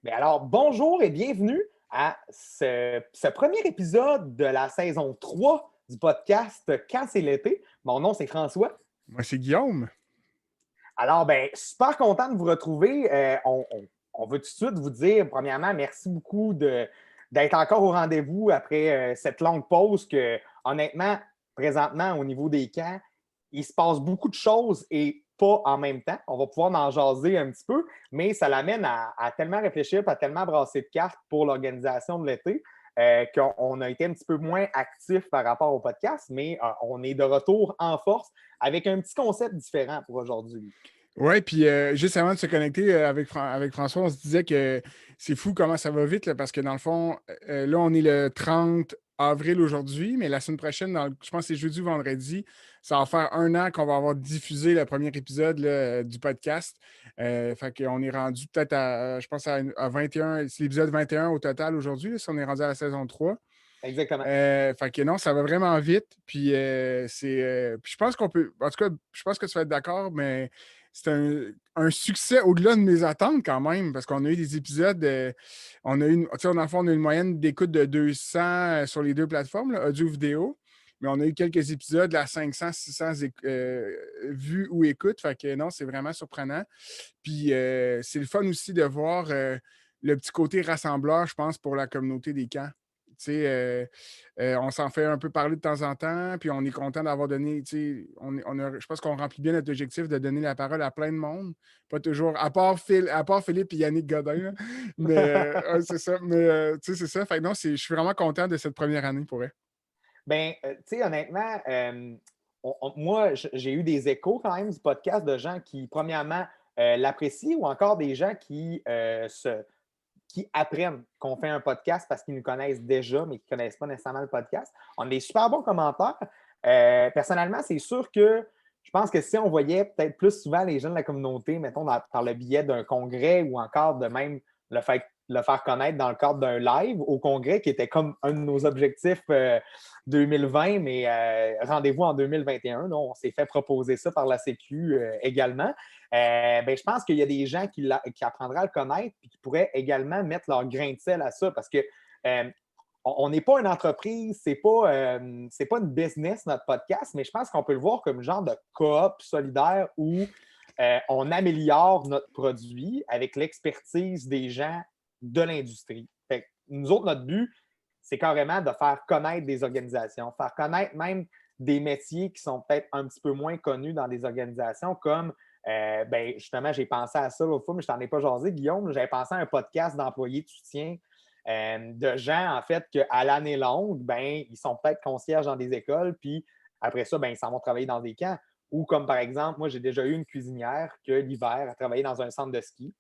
Mais alors, bonjour et bienvenue à ce premier épisode de la saison 3 du podcast Quand c'est l'été. Mon nom, c'est François. Moi, c'est Guillaume. Alors, ben, super content de vous retrouver. On veut tout de suite vous dire, premièrement, merci beaucoup d'être encore au rendez-vous après cette longue pause que, honnêtement, présentement, au niveau des camps, il se passe beaucoup de choses et pas en même temps. On va pouvoir en jaser un petit peu, mais ça l'amène à tellement réfléchir, à tellement brasser de cartes pour l'organisation de l'été. Qu'on a été un petit peu moins actif par rapport au podcast, mais on est de retour en force avec un petit concept différent pour aujourd'hui. Ouais, puis juste avant de se connecter avec François, on se disait que c'est fou comment ça va vite, là, parce que dans le fond, là, on est le 30 avril aujourd'hui, mais la semaine prochaine, je pense que c'est jeudi ou vendredi, ça va faire 1 an qu'on va avoir diffusé le premier épisode là, du podcast. Fait qu'on est rendu peut-être je pense, à 21, c'est l'épisode 21 au total aujourd'hui, là, si on est rendu à la saison 3. Exactement. Fait que non, ça va vraiment vite. Puis puis je pense qu'on peut. En tout cas, je pense que tu vas être d'accord, mais c'est un succès au-delà de mes attentes quand même, parce qu'on a eu des épisodes. On a eu, tu sais, dans le fond, on a une moyenne d'écoute de 200 sur les deux plateformes, là, audio-vidéo. Mais on a eu quelques épisodes à 500, 600 vues ou écoutes. Fait que non, c'est vraiment surprenant. Puis c'est le fun aussi de voir le petit côté rassembleur, je pense, pour la communauté des camps. Tu sais, on s'en fait un peu parler de temps en temps, puis on est content d'avoir donné, tu sais, je pense qu'on remplit bien notre objectif de donner la parole à plein de monde. Pas toujours, à part Philippe et Yannick Godin, là. Mais ouais, c'est ça. Mais tu sais, c'est ça. Fait que non, je suis vraiment content de cette première année pour elle. Ben, tu sais, honnêtement, moi, j'ai eu des échos quand même du podcast de gens qui, premièrement, l'apprécient ou encore des gens qui apprennent qu'on fait un podcast parce qu'ils nous connaissent déjà, mais qui ne connaissent pas nécessairement le podcast. On a des super bons commentaires. Personnellement, c'est sûr que je pense que si on voyait peut-être plus souvent les gens de la communauté, mettons, par le biais d'un congrès ou encore de même le faire connaître dans le cadre d'un live au congrès, qui était comme un de nos objectifs 2020, mais rendez-vous en 2021. Là, on s'est fait proposer ça par la Sécu également. Ben, je pense qu'il y a des gens qui apprendraient à le connaître et qui pourraient également mettre leur grain de sel à ça parce que on n'est pas une entreprise, c'est pas une business, notre podcast, mais je pense qu'on peut le voir comme un genre de coop solidaire où on améliore notre produit avec l'expertise des gens de l'industrie. Nous autres, notre but, c'est carrément de faire connaître des organisations, faire connaître même des métiers qui sont peut-être un petit peu moins connus dans des organisations comme ben, justement, j'ai pensé à ça l'autre fois, mais je t'en ai pas jasé, Guillaume. J'avais pensé à un podcast d'employés de soutien de gens, en fait, qu'à l'année longue, ben, ils sont peut-être concierges dans des écoles, puis après ça, ben, ils s'en vont travailler dans des camps. Ou comme par exemple, moi, j'ai déjà eu une cuisinière que l'hiver, a travaillé dans un centre de ski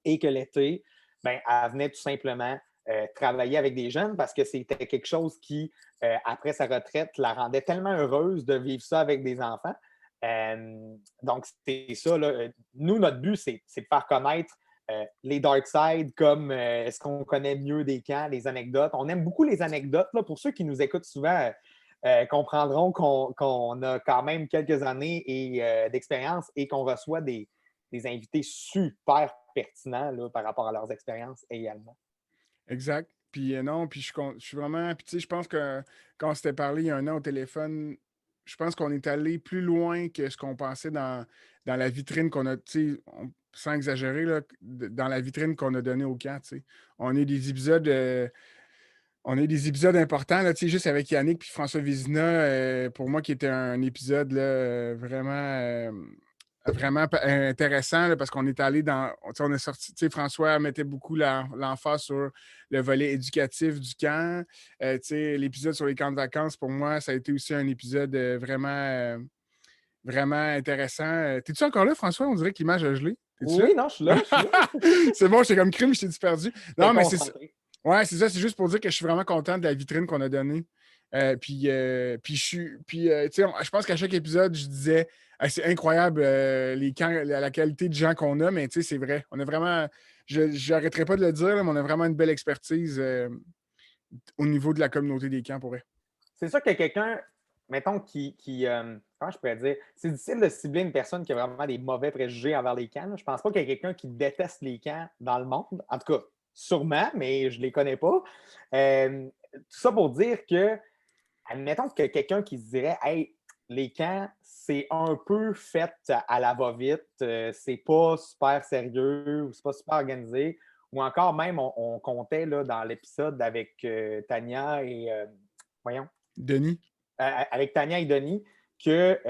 et que l'été, ben, elle venait tout simplement travailler avec des jeunes parce que c'était quelque chose qui, après sa retraite, la rendait tellement heureuse de vivre ça avec des enfants. Donc, c'est ça. Là. Nous, notre but, c'est de faire connaître les dark side comme est-ce qu'on connaît mieux des camps, les anecdotes. On aime beaucoup les anecdotes. Là. Pour ceux qui nous écoutent souvent, comprendront qu'on a quand même quelques années d'expérience et qu'on reçoit des invités super pertinents là, par rapport à leurs expériences également. Exact. Puis non, puis je suis vraiment. Puis tu sais, je pense que quand on s'était parlé il y a 1 an au téléphone, je pense qu'on est allé plus loin que ce qu'on pensait dans la vitrine qu'on a, tu sais, sans exagérer, là, dans la vitrine qu'on a donnée au camp, tu sais. On a eu des épisodes. On a eu des épisodes importants, là, tu sais, juste avec Yannick puis François Vézina, pour moi, qui était un épisode là, vraiment intéressant là, parce qu'on est allé dans. On est sorti, tu sais, François mettait beaucoup l'emphase sur le volet éducatif du camp. Tu sais, l'épisode sur les camps de vacances, pour moi, ça a été aussi un épisode vraiment intéressant. T'es-tu encore là, François? On dirait que l'image a gelé. T'es-tu là? Oui, non, je suis là, je suis là. C'est bon, j'étais comme crime, je t'ai disperdu. T'es Non, mais c'est ça. concentré. Ouais, c'est ça. C'est juste pour dire que je suis vraiment content de la vitrine qu'on a donnée. Tu sais, je pense qu'à chaque épisode, je disais, hey, c'est incroyable la qualité de gens qu'on a, mais tu sais, c'est vrai. On a vraiment, je n'arrêterai pas de le dire, là, mais on a vraiment une belle expertise au niveau de la communauté des camps pour vrai. C'est ça que quelqu'un mettons, comment je pourrais dire? C'est difficile de cibler une personne qui a vraiment des mauvais préjugés envers les camps. Là. Je pense pas qu'il y ait quelqu'un qui déteste les camps dans le monde. En tout cas, sûrement, mais je les connais pas. Tout ça pour dire que, admettons que quelqu'un qui se dirait, hey, les camps, c'est un peu fait à la va-vite, c'est pas super sérieux ou c'est pas super organisé. Ou encore même, on comptait là, dans l'épisode avec Tania et voyons, Denis? avec Tania et Denis que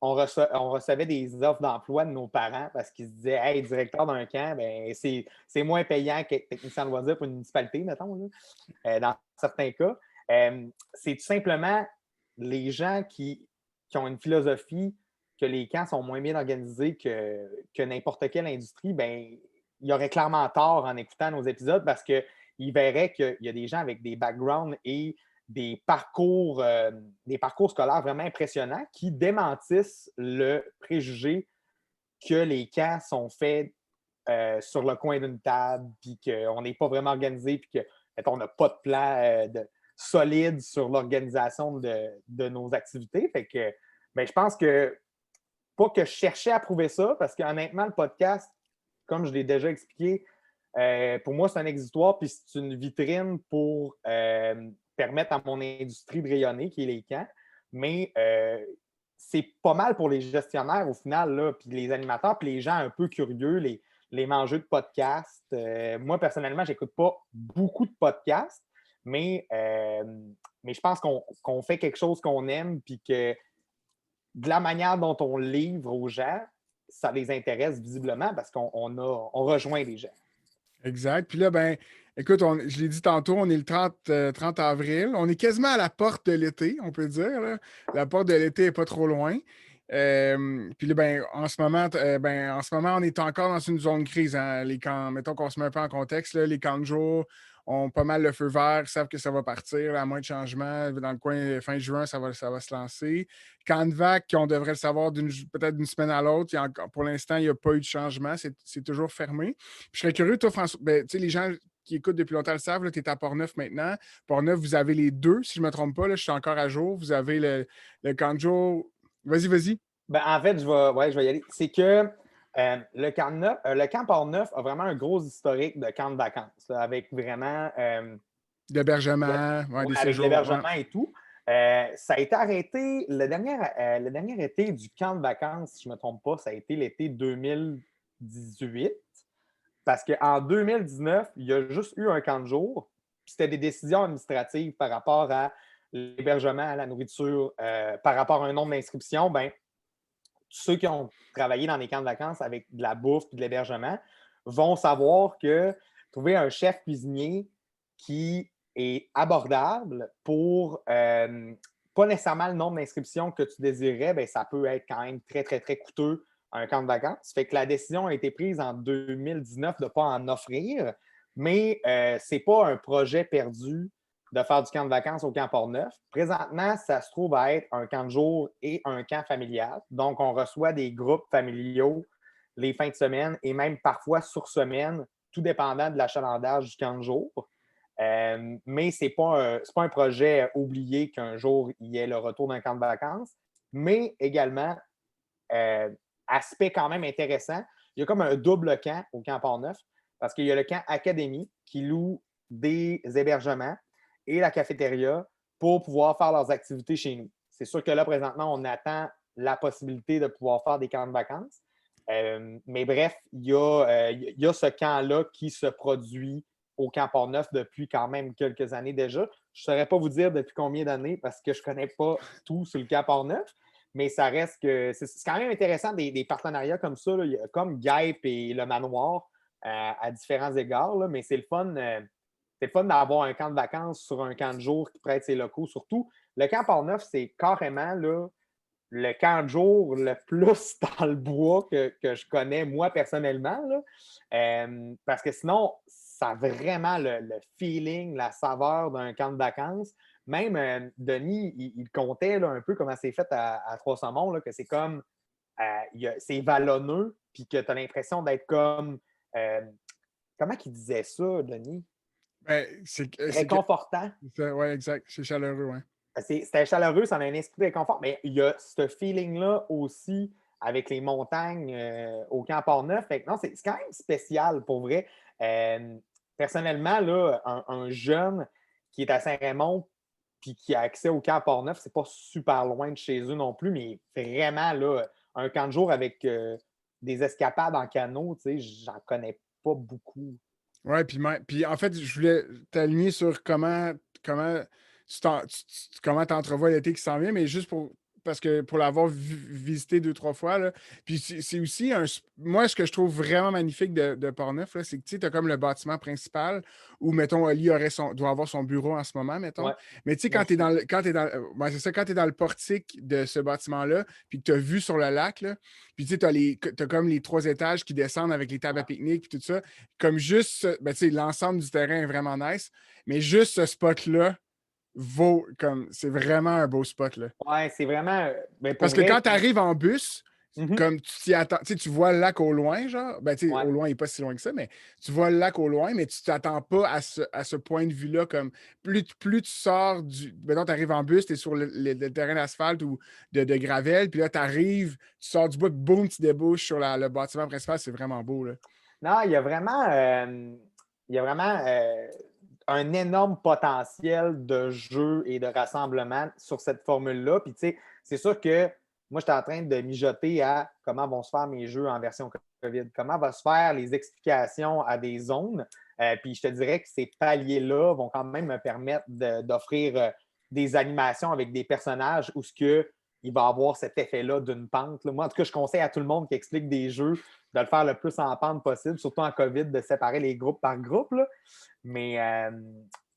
on recevait des offres d'emploi de nos parents parce qu'ils se disaient hey, directeur d'un camp, ben, c'est moins payant qu'être technicien de loisirs pour une municipalité, mettons, là, dans certains cas. C'est tout simplement les gens qui ont une philosophie que les camps sont moins bien organisés que n'importe quelle industrie, ben, il y aurait clairement tort en écoutant nos épisodes parce qu'ils verraient qu'il y a des gens avec des backgrounds et des parcours scolaires vraiment impressionnants qui démentissent le préjugé que les camps sont faits sur le coin d'une table, puis qu'on n'est pas vraiment organisé, puis qu'on n'a pas de plan solide sur l'organisation de nos activités. Fait que ben, je pense que pas que je cherchais à prouver ça, parce qu'honnêtement, le podcast, comme je l'ai déjà expliqué, pour moi, c'est un exutoire, puis c'est une vitrine pour permettre à mon industrie de rayonner, qui est les camps. Mais c'est pas mal pour les gestionnaires, au final, là, puis les animateurs, puis les gens un peu curieux, les mangeux de podcasts. Moi, personnellement, j'écoute pas beaucoup de podcasts, mais, euh, mais je pense qu'on fait quelque chose qu'on aime, puis que de la manière dont on livre aux gens, ça les intéresse visiblement parce on rejoint les gens. Exact. Puis là, ben, écoute, je l'ai dit tantôt, on est le 30 avril. On est quasiment à la porte de l'été, on peut dire, là. La porte de l'été n'est pas trop loin. Puis là, ben, en ce moment, on est encore dans une zone grise. Hein. Les camps, mettons qu'on se met un peu en contexte, là, les camps de jour ont pas mal le feu vert, savent que ça va partir, là, à moins de changement. Dans le coin fin juin, ça va se lancer. Camp de vac, on devrait le savoir peut-être d'une semaine à l'autre. Pour l'instant, il n'y a pas eu de changement. C'est toujours fermé. Puis je serais curieux, toi, François, ben, tu sais, les gens qui écoutent depuis longtemps le savent, tu es à Portneuf maintenant. Portneuf, vous avez les deux, si je ne me trompe pas. Là, je suis encore à jour. Vous avez le camp de jour. Vas-y, vas-y. Ben, en fait, je vais y aller. C'est que le camp Port-Neuf a vraiment un gros historique de camp de vacances, là, avec vraiment D'hébergement, ouais, des avec séjours. Ouais. l'hébergement et tout. Ça a été arrêté le dernier été du camp de vacances, si je ne me trompe pas, ça a été l'été 2018. Parce qu'en 2019, il y a juste eu un camp de jour. C'était des décisions administratives par rapport à l'hébergement, à la nourriture, par rapport à un nombre d'inscriptions. Ben, ceux qui ont travaillé dans des camps de vacances avec de la bouffe et de l'hébergement vont savoir que trouver un chef cuisinier qui est abordable pour pas nécessairement le nombre d'inscriptions que tu désirais, bien, ça peut être quand même très, très, très coûteux un camp de vacances. Fait que la décision a été prise en 2019 de ne pas en offrir, mais ce n'est pas un projet perdu de faire du camp de vacances au camp Port-Neuf. Présentement, ça se trouve à être un camp de jour et un camp familial. Donc, on reçoit des groupes familiaux les fins de semaine et même parfois sur semaine, tout dépendant de l'achalandage du camp de jour. Mais ce n'est pas un projet oublié qu'un jour, il y ait le retour d'un camp de vacances. Mais également, aspect quand même intéressant, il y a comme un double camp au camp Port-Neuf parce qu'il y a le camp Académie qui loue des hébergements et la cafétéria pour pouvoir faire leurs activités chez nous. C'est sûr que là, présentement, on attend la possibilité de pouvoir faire des camps de vacances. Mais bref, il y a ce camp-là qui se produit au camp Port-Neuf depuis quand même quelques années déjà. Je ne saurais pas vous dire depuis combien d'années parce que je ne connais pas tout sur le camp Port-Neuf, mais ça reste que c'est quand même intéressant des partenariats comme ça, là, comme Gaip et le Manoir à différents égards, là, mais c'est le fun. C'est le fun d'avoir un camp de vacances sur un camp de jour qui prête ses locaux. Surtout, le camp Port-Neuf, c'est carrément là, le camp de jour le plus dans le bois que je connais, moi, personnellement. Là. Parce que sinon, ça a vraiment le feeling, la saveur d'un camp de vacances. Même Denis, il comptait là, un peu comment c'est fait à Trois-Saumons, là, que c'est comme, c'est vallonneux, puis que tu as l'impression d'être comme, comment il disait ça, Denis? Ben, Réconfortant. ouais, exact. C'est chaleureux, ouais. C'était chaleureux, ça a un esprit de confort, mais il y a ce feeling-là aussi avec les montagnes au Camp Port-Neuf. Fait que non, c'est quand même spécial pour vrai. Euh, Personnellement, là, un jeune qui est à Saint-Raymond puis qui a accès au Camp Port-Neuf, c'est pas super loin de chez eux non plus, mais vraiment, là, un camp de jour avec des escapades en canot, tu sais, j'en connais pas beaucoup. Ouais, puis en fait, je voulais t'aligner sur comment comment t'entrevois l'été qui s'en vient, mais juste parce que pour l'avoir visité 2, 3 fois, là. Puis c'est aussi moi, ce que je trouve vraiment magnifique de Portneuf, là, c'est que tu sais, as comme le bâtiment principal où, mettons, Oli doit avoir son bureau en ce moment, mettons. Ouais, Mais tu sais, merci. c'est ça, quand tu es dans le portique de ce bâtiment-là, puis que tu as vu sur le lac, là, puis tu sais, t'as comme les 3 étages qui descendent avec les tables à pique-nique, puis tout ça. Comme juste, ben, tu sais, l'ensemble du terrain est vraiment nice, mais juste ce spot-là c'est vraiment un beau spot, là. Ouais, c'est vraiment. Ben pour Parce que vrai, quand tu arrives en bus, mhm, comme tu t'y attends, tu sais, tu vois le lac au loin, genre, ben, tu sais, ouais. au loin, il n'est pas si loin que ça, mais tu vois le lac au loin, mais tu t'attends pas à ce point de vue-là, comme, plus tu sors maintenant, tu arrives en bus, tu es sur le terrain d'asphalte ou de gravel, puis là, tu arrives, tu sors du bois, puis boum, tu débouches sur le bâtiment principal, c'est vraiment beau, là. Non, il y a vraiment un énorme potentiel de jeu et de rassemblement sur cette formule-là. Puis, tu sais, c'est sûr que moi, j'étais en train de mijoter à comment vont se faire mes jeux en version COVID, comment vont se faire les explications à des zones. Puis, je te dirais que ces paliers-là vont quand même me permettre d'offrir des animations avec des personnages où ce que il va avoir cet effet-là d'une pente. Là. Moi, en tout cas, je conseille à tout le monde qui explique des jeux de le faire le plus en pente possible, surtout en COVID, de séparer les groupes par groupe. Là. Mais, euh,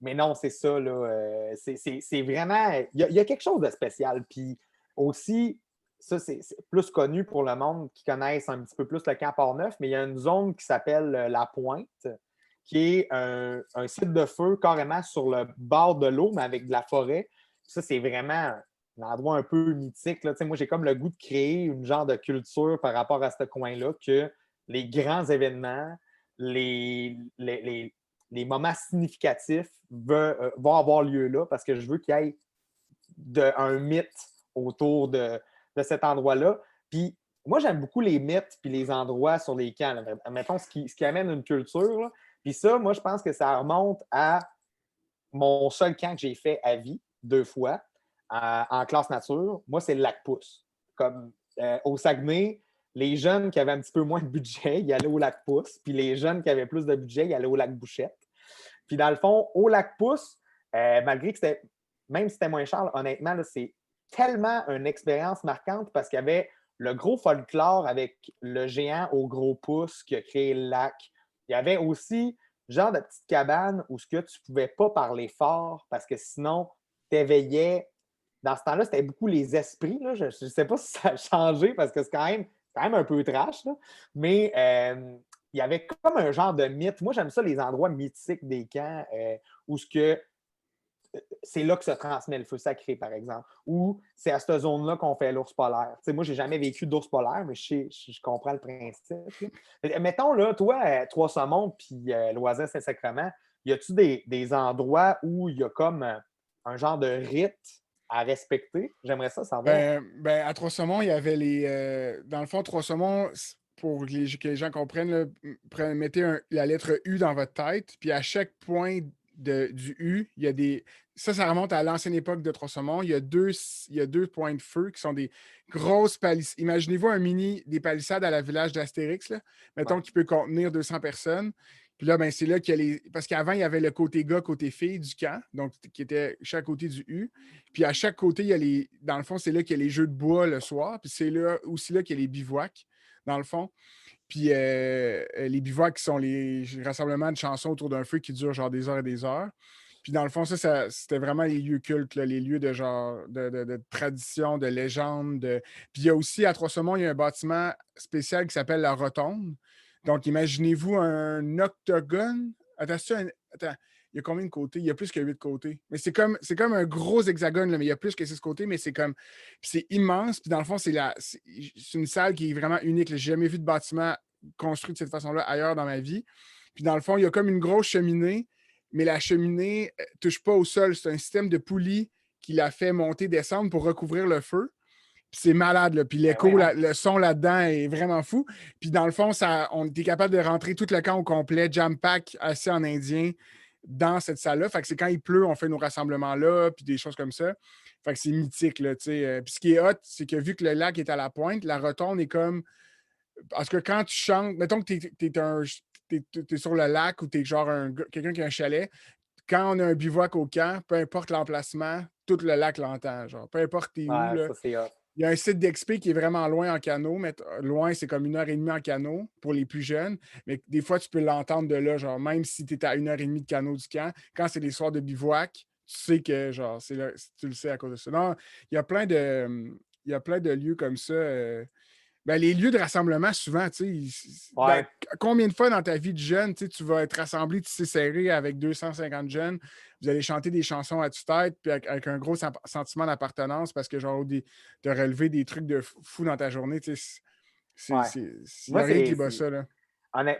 mais non, c'est ça. Là, c'est vraiment. Il y a quelque chose de spécial. Puis aussi, ça, c'est plus connu pour le monde qui connaissent un petit peu plus le Camp Port-Neuf, mais il y a une zone qui s'appelle La Pointe, qui est un site de feu carrément sur le bord de l'eau, mais avec de la forêt. Ça, c'est vraiment un endroit un peu mythique. Là. Moi, j'ai comme le goût de créer une genre de culture par rapport à ce coin-là, que les grands événements, les moments significatifs vont avoir lieu là, parce que je veux qu'il y ait un mythe autour de cet endroit-là. Puis moi, j'aime beaucoup les mythes puis les endroits sur les camps. Là. Mettons ce qui amène une culture. Là. Puis ça, moi, je pense que ça remonte à mon seul camp que j'ai fait à vie, 2 fois, en classe nature. Moi, c'est le lac Pouce. Comme au Saguenay, les jeunes qui avaient un petit peu moins de budget, ils allaient au lac Pouce. Puis les jeunes qui avaient plus de budget, ils allaient au lac Bouchette. Puis dans le fond, au lac Pouce, malgré que c'était, même si c'était moins cher, honnêtement, là, c'est tellement une expérience marquante parce qu'il y avait le gros folklore avec le géant au gros pouce qui a créé le lac. Il y avait aussi genre de petite cabane où ce que tu ne pouvais pas parler fort parce que sinon, tu éveillais. Dans ce temps-là, c'était beaucoup les esprits. Là. Je ne sais pas si ça a changé parce que c'est quand même un peu trash. Là. Mais il y avait comme un genre de mythe. Moi, j'aime ça, les endroits mythiques des camps où ce que c'est là que se transmet le feu sacré, par exemple. Ou c'est à cette zone-là qu'on fait l'ours polaire. T'sais, moi, je n'ai jamais vécu d'ours polaire, mais je comprends le principe. Là. Mettons, là, toi, Trois-Saumons puis Loisel-Saint-Sacrement, y a-tu des endroits où il y a comme un genre de rite à respecter? J'aimerais ça savoir. À Trois-Saumons, il y avait dans le fond, Trois-Saumons, pour que les gens comprennent, là, mettez la lettre U dans votre tête, puis à chaque point du U, il y a des. Ça remonte à l'ancienne époque de Trois-Saumons. Il y a deux points de feu qui sont des grosses palissades. Imaginez-vous des palissades à la village d'Astérix, là, Ouais. mettons, qui peut contenir 200 personnes. Puis là, ben, c'est là qu'il y a Parce qu'avant, il y avait le côté gars, côté fille du camp, donc qui était chaque côté du U. Puis à chaque côté, il y a dans le fond, c'est là qu'il y a les jeux de bois le soir. Puis c'est là aussi là qu'il y a les bivouacs, dans le fond. Puis les bivouacs qui sont les rassemblements de chansons autour d'un feu qui durent genre des heures et des heures. Puis dans le fond, c'était vraiment les lieux cultes, là, les lieux de genre de tradition, de légende. Puis il y a aussi à Trois-Saumons, il y a un bâtiment spécial qui s'appelle la Rotonde. Donc imaginez-vous un octogone. Attends, il y a combien de côtés? Il y a plus que 8 côtés. Mais c'est comme un gros hexagone, là, mais il y a plus que 6 côtés, mais c'est immense. Puis dans le fond, c'est une salle qui est vraiment unique. J'ai jamais vu de bâtiment construit de cette façon-là ailleurs dans ma vie. Puis dans le fond, il y a comme une grosse cheminée, mais la cheminée ne touche pas au sol. C'est un système de poulies qui la fait monter, descendre pour recouvrir le feu. Puis c'est malade, là. Puis l'écho, ouais, hein? le son là-dedans est vraiment fou. Puis dans le fond, on était capable de rentrer tout le camp au complet, jam-pack, assis en indien, dans cette salle-là. Fait que c'est quand il pleut, on fait nos rassemblements là, puis des choses comme ça. Fait que c'est mythique, là, tu sais. Puis ce qui est hot, c'est que vu que le lac est à la pointe, la rotonde est comme... Parce que quand tu chantes, mettons que t'es sur le lac ou t'es genre quelqu'un qui a un chalet, quand on a un bivouac au camp, peu importe l'emplacement, tout le lac l'entend. Genre, peu importe t'es où, Ouais, là. ça, c'est hot. Il y a un site d'expé qui est vraiment loin en canot. Mais loin, c'est comme 1 heure et demie en canot pour les plus jeunes. Mais des fois, tu peux l'entendre de là, genre, même si tu es à 1 heure et demie de canot du camp, quand c'est des soirs de bivouac, tu sais que, genre, c'est là, tu le sais à cause de ça. Non, il y a plein de lieux comme ça. Ben, les lieux de rassemblement, souvent, tu sais, Ouais. combien de fois dans ta vie de jeune, tu vas être rassemblé, tu sais, serré avec 250 jeunes, vous allez chanter des chansons à tue-tête, puis avec un gros sentiment d'appartenance parce que, genre, tu as relevé des trucs de fou dans ta journée, tu sais, Ouais. il n'y Moi, a rien qui bat ça, là.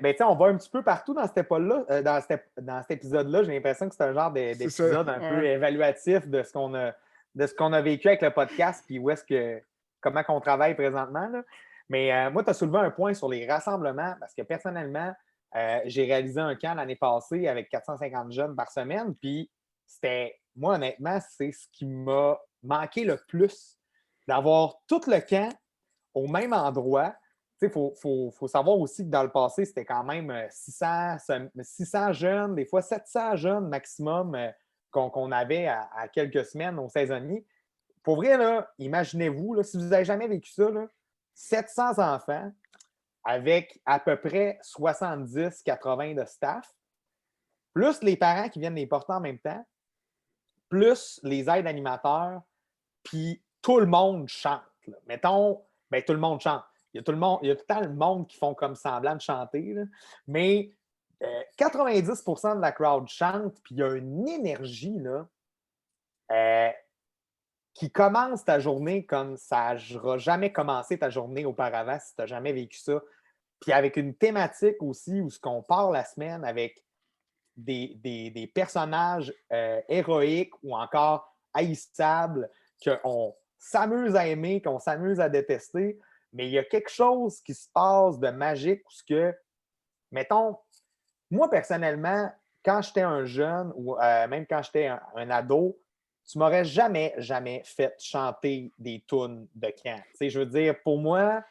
Ben, on va un petit peu partout dans cette épaule-là, dans cet épisode-là. J'ai l'impression que c'est un genre C'est ça, d'épisode un peu ouais. évaluatif de ce qu'on a vécu avec le podcast, puis comment on travaille présentement, là. Mais moi, tu as soulevé un point sur les rassemblements, parce que personnellement, j'ai réalisé un camp l'année passée avec 450 jeunes par semaine, puis moi, honnêtement, c'est ce qui m'a manqué le plus, d'avoir tout le camp au même endroit. Il faut savoir aussi que dans le passé, c'était quand même 600 jeunes, des fois 700 jeunes maximum qu'on avait à quelques semaines au saisonnier. Pour vrai, là, imaginez-vous, là, si vous n'avez jamais vécu ça, là, 700 enfants avec à peu près 70-80 de staff, plus les parents qui viennent les porter en même temps, plus les aides animateurs, puis tout le monde chante. Là. Mettons, ben, tout le monde chante. Il y a tout le temps le monde qui font comme semblant de chanter, là. Mais 90% de la crowd chante, puis il y a une énergie là, qui commence ta journée comme ça n'aura jamais commencé ta journée auparavant si tu n'as jamais vécu ça. Puis avec une thématique aussi où ce qu'on part la semaine avec des personnages héroïques ou encore haïssables qu'on s'amuse à aimer, qu'on s'amuse à détester, mais il y a quelque chose qui se passe de magique où ce que, mettons, moi personnellement, quand j'étais un jeune ou même quand j'étais un ado, tu m'aurais jamais fait chanter des tunes de camp. Tu sais, je veux dire, pour moi,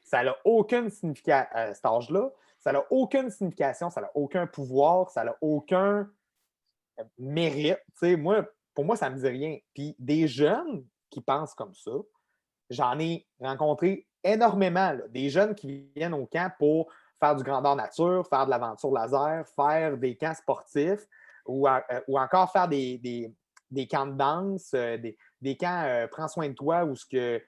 ça n'a aucune signification à cet âge-là. Ça n'a aucune signification, ça n'a aucun pouvoir, ça n'a aucun mérite. Pour moi, ça ne me dit rien. Puis des jeunes qui pensent comme ça, j'en ai rencontré énormément. Là. Des jeunes qui viennent au camp pour faire du grandeur nature, faire de l'aventure laser, faire des camps sportifs ou encore faire des camps de danse, des camps prends soin de toi ou ce que.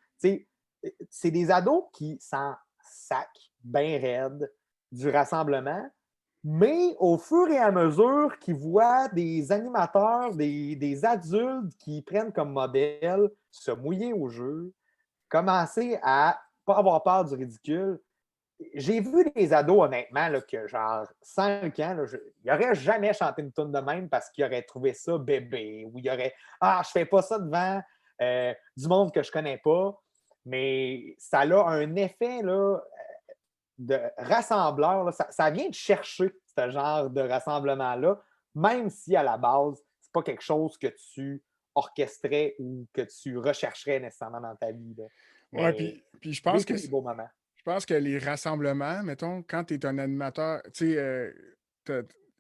C'est des ados qui s'en sacent bien raide du rassemblement, mais au fur et à mesure qu'ils voient des animateurs, des adultes qui prennent comme modèle se mouiller au jeu, commencer à ne pas avoir peur du ridicule. J'ai vu des ados, honnêtement, là, que genre 5 ans, là, ils n'auraient jamais chanté une tune de même parce qu'ils auraient trouvé ça bébé ou ils auraient Ah, je fais pas ça devant du monde que je connais pas. Mais ça a un effet là, de rassembleur. Là. Ça vient de chercher ce genre de rassemblement-là, même si à la base, c'est pas quelque chose que tu orchestrais ou que tu rechercherais nécessairement dans ta vie. Là. Ouais, Mais puis je j'ai pense vécu que des beaux moments. Je pense que les rassemblements, mettons, quand tu es un animateur, tu sais,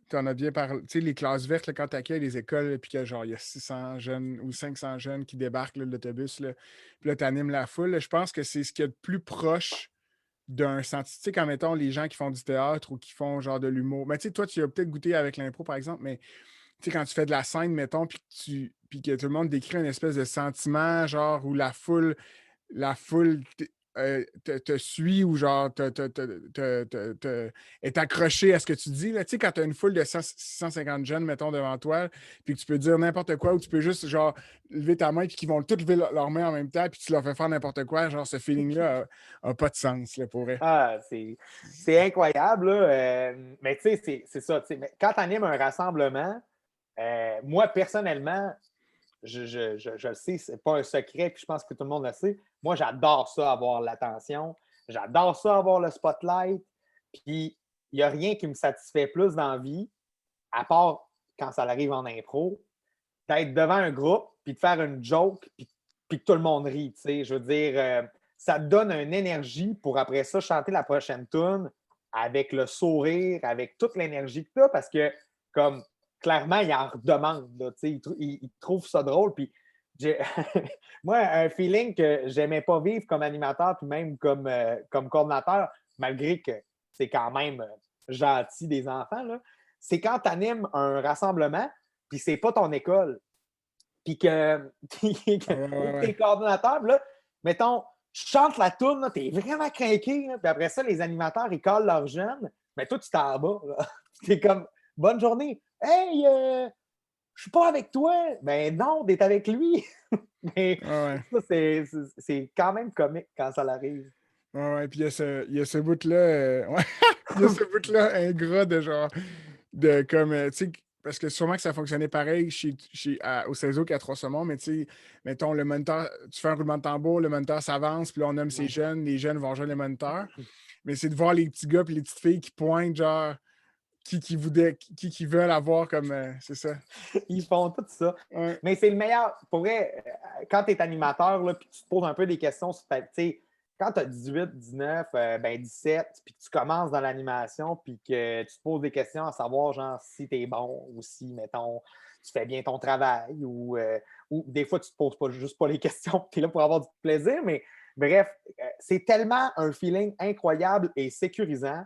tu en as bien parlé, tu sais, les classes vertes, là, quand tu accueilles les écoles, puis que genre, il y a 600 jeunes ou 500 jeunes qui débarquent là, de l'autobus, là, puis là, tu animes la foule, là, je pense que c'est ce qui est le plus proche d'un sentiment. Tu sais, quand, mettons, les gens qui font du théâtre ou qui font genre de l'humour. Mais tu sais, toi, tu as peut-être goûté avec l'impro, par exemple, mais tu sais, quand tu fais de la scène, mettons, puis que tout le monde décrit une espèce de sentiment, genre, où la foule te suit ou genre est accroché à ce que tu dis. Là. Tu sais, quand tu as une foule de 650 jeunes, mettons, devant toi, puis que tu peux dire n'importe quoi ou tu peux juste genre lever ta main puis qu'ils vont tous lever leur main en même temps puis tu leur fais faire n'importe quoi, genre ce feeling-là a pas de sens là, pour vrai. Ah, c'est incroyable. Là. Mais tu sais, c'est ça. Mais quand tu animes un rassemblement, moi, personnellement, je le sais, c'est pas un secret, puis je pense que tout le monde le sait. Moi, j'adore ça, avoir l'attention. J'adore ça, avoir le spotlight. Puis, il n'y a rien qui me satisfait plus dans la vie, à part quand ça arrive en impro, d'être devant un groupe, puis de faire une joke, puis que tout le monde rit. Je veux dire, ça te donne une énergie pour après ça chanter la prochaine tune avec le sourire, avec toute l'énergie que tu as, parce que, comme, clairement, il en redemande. Là, il trouve ça drôle. Puis, moi, un feeling que j'aimais pas vivre comme animateur, puis même comme coordinateur, malgré que c'est quand même gentil des enfants, là, c'est quand tu animes un rassemblement, puis c'est pas ton école, puis que tu es coordonnateur, là, mettons, je chante la tourne, tu es vraiment craqué, là, puis après ça, les animateurs, ils collent leurs jeunes, mais toi, tu t'en bats. Tu es comme, bonne journée. Hey, je suis pas avec toi. Ben non, t'es avec lui. Mais ça, c'est quand même comique quand ça l'arrive. Ouais, puis il y a ce bout-là, ouais, il y a ce bout-là ingrat de genre, de comme, tu sais, parce que sûrement que ça fonctionnait pareil au CESO qu'à Trois-Saumons, mais tu sais, mettons, le moniteur, tu fais un roulement de tambour, le moniteur s'avance, puis là, on nomme ces jeunes, les jeunes vont rejoindre le moniteur. Mais c'est de voir les petits gars puis les petites filles qui pointent, genre, qui veulent avoir comme, c'est ça. Ils font tout ça. Ouais. Mais c'est le meilleur. Pour vrai, quand tu es animateur, là, puis tu te poses un peu des questions sur ta. Tu sais, quand tu as 18, 19, ben 17, puis que tu commences dans l'animation, puis que tu te poses des questions à savoir, genre, si tu es bon ou si, mettons, tu fais bien ton travail ou des fois, tu ne te poses pas juste pas les questions, tu es là pour avoir du plaisir. Mais bref, c'est tellement un feeling incroyable et sécurisant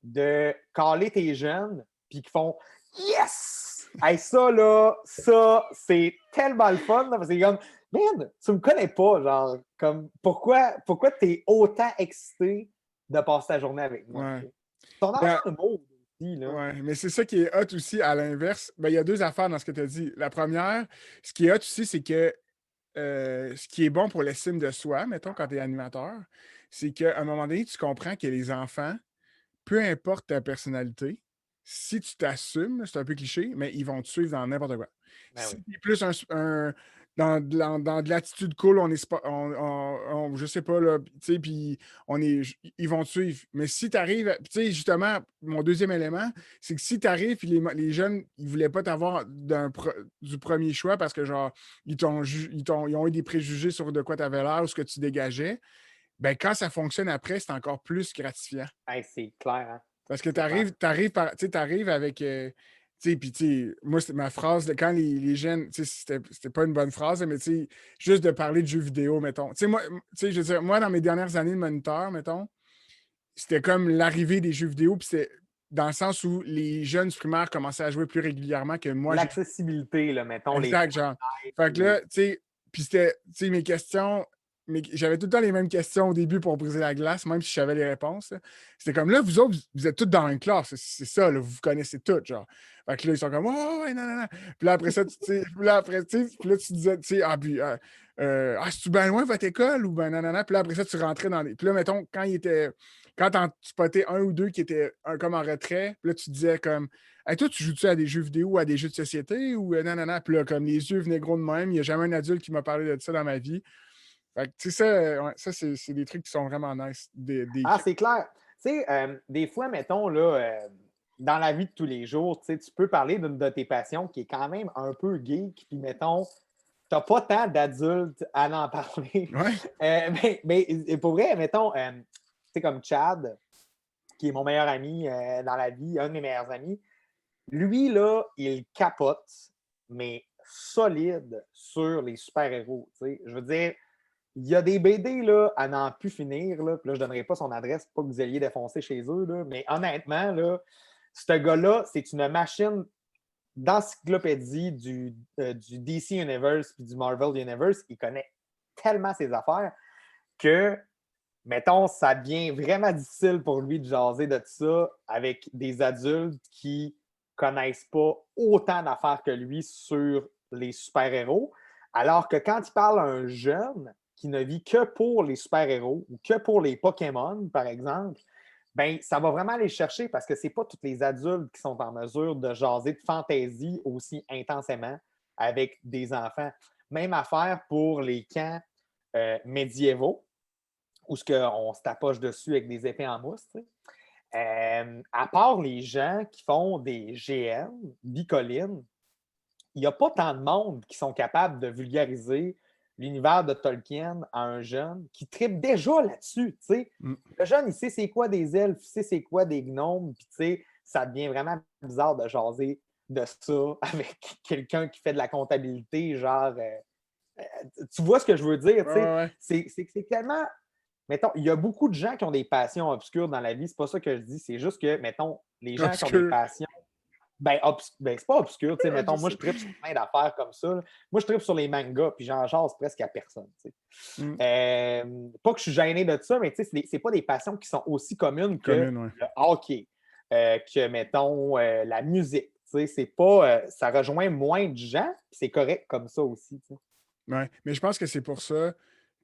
de caler tes jeunes, puis qui font Yes! Hey, ça, là, ça, c'est tellement le fun, là, parce que c'est comme, man, tu me connais pas, genre, comme, pourquoi tu es autant excité de passer ta journée avec moi? Ouais. Ton Ben, enfant de mots aussi, là. ouais, mais c'est ça qui est hot aussi, à l'inverse. Ben, il y a deux affaires dans ce que tu as dit. La première, ce qui est hot aussi, c'est que ce qui est bon pour l'estime de soi, mettons, quand tu es animateur, c'est qu'à un moment donné, tu comprends que les enfants, peu importe ta personnalité, si tu t'assumes, c'est un peu cliché, mais ils vont te suivre dans n'importe quoi. Ben Si oui. tu es plus dans de l'attitude cool, on est je sais pas, là, tu sais, puis ils vont te suivre. Mais si tu arrives, tu sais, justement, mon deuxième élément, c'est que si tu arrives, puis les jeunes, ils voulaient pas t'avoir du premier choix parce que, genre, ils ont eu des préjugés sur de quoi tu avais l'air ou ce que tu dégageais, ben quand ça fonctionne après, c'est encore plus gratifiant. Hey, c'est clair, hein? Parce que C'est clair. t'arrives avec. Tu sais, puis tu sais, moi, c'était ma phrase, quand les jeunes, tu sais, c'était pas une bonne phrase, mais tu sais, juste de parler de jeux vidéo, mettons. Tu sais, moi, tu sais, je veux dire, moi, dans mes dernières années de moniteur, mettons, c'était comme l'arrivée des jeux vidéo, puis c'est dans le sens où les jeunes du primaire commençaient à jouer plus régulièrement que moi, j'ai. L'accessibilité, là, mettons, les Exact, genre. Fait que ou- là, tu sais, puis c'était, tu sais, mes questions, j'avais tout le temps les mêmes questions au début pour briser la glace, même si je savais les réponses, là. C'était comme là, vous autres, vous êtes tous dans une classe, c'est ça, là, vous vous connaissez tous, genre. Fait que là, ils sont comme, oh, ouais, non, non, non. Puis là, après ça, tu sais, puis là, après, tu sais, puis là, tu disais, tu sais, c'est-tu bien loin votre école ou ben non, non, non. Puis là, après ça, tu rentrais dans les. Puis là, mettons, tu spottais un ou deux qui étaient comme en retrait, puis là, tu disais comme, hey, toi, tu joues-tu à des jeux vidéo ou à des jeux de société ou non, non, non. Puis là, comme les yeux venaient gros de même, il n'y a jamais un adulte qui m'a parlé de ça dans ma vie. Fait que, tu sais, ça, ouais, ça c'est des trucs qui sont vraiment nice. Ah, c'est clair. Tu sais, des fois, mettons, là, dans la vie de tous les jours, tu sais, tu peux parler d'une de tes passions qui est quand même un peu geek, puis mettons, t'as pas tant d'adultes à en parler. Ouais. Mais pour vrai, mettons, tu sais, comme Chad, qui est mon meilleur ami dans la vie, un de mes meilleurs amis, lui, là, il capote, mais solide sur les super-héros. Tu sais. Je veux dire, il y a des BD là, à n'en plus finir. Là, puis là, je ne donnerai pas son adresse pour pas que vous alliez défoncer chez eux. Là, mais honnêtement, là, ce gars-là, c'est une machine d'encyclopédie du DC Universe et du Marvel Universe. Il connaît tellement ses affaires que, mettons, ça devient vraiment difficile pour lui de jaser de ça avec des adultes qui connaissent pas autant d'affaires que lui sur les super-héros. Alors que quand il parle à un jeune qui ne vit que pour les super-héros ou que pour les Pokémon, par exemple, ben, ça va vraiment aller chercher parce que c'est pas tous les adultes qui sont en mesure de jaser de fantaisie aussi intensément avec des enfants. Même affaire pour les camps médiévaux, où on se tapoche dessus avec des épées en mousse. À part les gens qui font des GN, bicolines, il n'y a pas tant de monde qui sont capables de vulgariser l'univers de Tolkien à un jeune qui tripe déjà là-dessus. Le jeune, il sait c'est quoi des elfes, il sait c'est quoi des gnomes, puis ça devient vraiment bizarre de jaser de ça avec quelqu'un qui fait de la comptabilité, genre... tu vois ce que je veux dire? Ouais. C'est tellement... Mettons, il y a beaucoup de gens qui ont des passions obscures dans la vie, c'est pas ça que je dis, c'est juste que, mettons, les gens qui ont des passions c'est pas obscur, mettons, moi, je tripe sur plein d'affaires comme ça. Là. Moi, je tripe sur les mangas, puis j'en jase presque à personne. Pas que je suis gêné de ça, mais c'est pas des passions qui sont aussi communes que le hockey, que, mettons, la musique. C'est pas, ça rejoint moins de gens, puis c'est correct comme ça aussi. Oui, mais je pense que c'est pour ça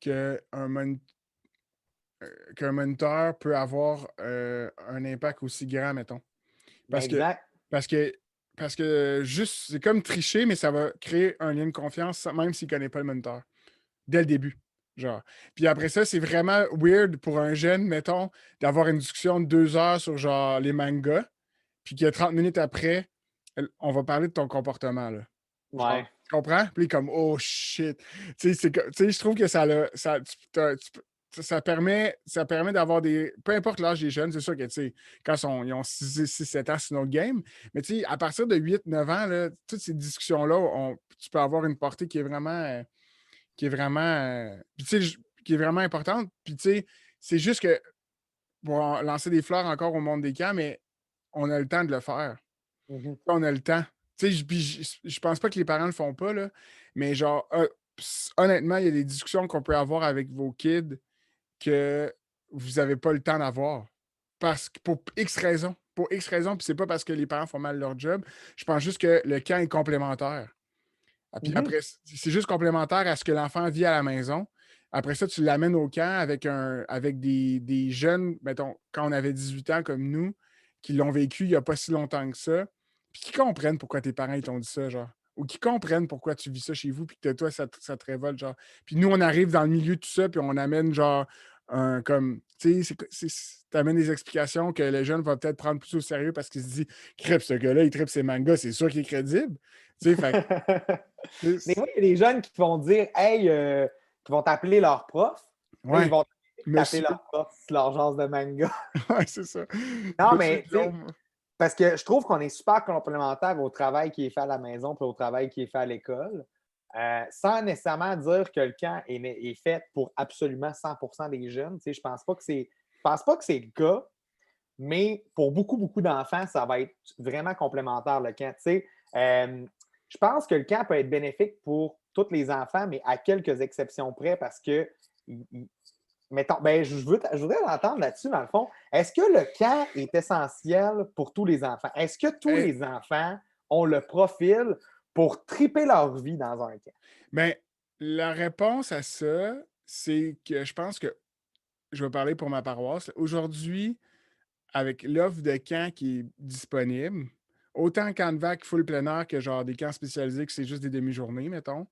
qu'un moniteur peut avoir un impact aussi grand, mettons. Exact. Parce que juste, c'est comme tricher, mais ça va créer un lien de confiance, même s'il ne connaît pas le moniteur. Dès le début. Genre. Puis après ça, c'est vraiment weird pour un jeune, mettons, d'avoir une discussion de 2 heures sur genre les mangas, puis que 30 minutes après, on va parler de ton comportement. Là. Genre, Ouais. tu comprends? Puis comme, oh shit. Tu sais, je trouve que ça permet d'avoir des. Peu importe l'âge des jeunes, c'est sûr que, tu sais, quand ils ont 6, 7 ans, c'est notre game. Mais, tu sais, à partir de 8, 9 ans, là, toutes ces discussions-là, tu peux avoir une portée qui est vraiment. Puis, tu sais, qui est vraiment importante. Puis, tu sais, c'est juste que pour lancer des fleurs encore au monde des camps, mais on a le temps de le faire. Mm-hmm. On a le temps. Tu sais, je pense pas que les parents le font pas, là, mais genre, honnêtement, il y a des discussions qu'on peut avoir avec vos kids que vous n'avez pas le temps d'avoir. Parce que pour X raisons. Pour X raisons, puis c'est pas parce que les parents font mal leur job. Je pense juste que le camp est complémentaire. Puis après, c'est juste complémentaire à ce que l'enfant vit à la maison. Après ça, tu l'amènes au camp avec des jeunes, mettons, quand on avait 18 ans comme nous, qui l'ont vécu il n'y a pas si longtemps que ça, puis qui comprennent pourquoi tes parents ils t'ont dit ça, genre. Ou qui comprennent pourquoi tu vis ça chez vous, puis que toi, ça te révolte, genre. Puis nous, on arrive dans le milieu de tout ça, puis on amène, genre, tu sais, t'amènes des explications que le jeune va peut-être prendre plus au sérieux parce qu'il se dit, crêpe, ce gars-là, il tripe ses mangas, c'est sûr qu'il est crédible. Tu sais, fait Mais oui, il y a des jeunes qui vont dire hey, qui vont t'appeler leur prof. ouais. Ils vont t'appeler Monsieur. leur prof sur leur genre de manga. Ouais, c'est ça. Non, Monsieur mais tu sais, Guillaume. parce que je trouve qu'on est super complémentaires au travail qui est fait à la maison et au travail qui est fait à l'école. Sans nécessairement dire que le camp est fait pour absolument 100% des jeunes. Je ne pense pas que c'est le cas, mais pour beaucoup, beaucoup d'enfants, ça va être vraiment complémentaire, le camp. Je pense que le camp peut être bénéfique pour tous les enfants, mais à quelques exceptions près, parce que, mettons, je voudrais l'entendre là-dessus, dans le fond. Est-ce que le camp est essentiel pour tous les enfants? Est-ce que tous les enfants ont le profil pour triper leur vie dans un camp? Bien, la réponse à ça, c'est que je pense que je vais parler pour ma paroisse. Aujourd'hui, avec l'offre de camp qui est disponible, autant camp de vac full plein air que genre des camps spécialisés que c'est juste des demi-journées, mettons,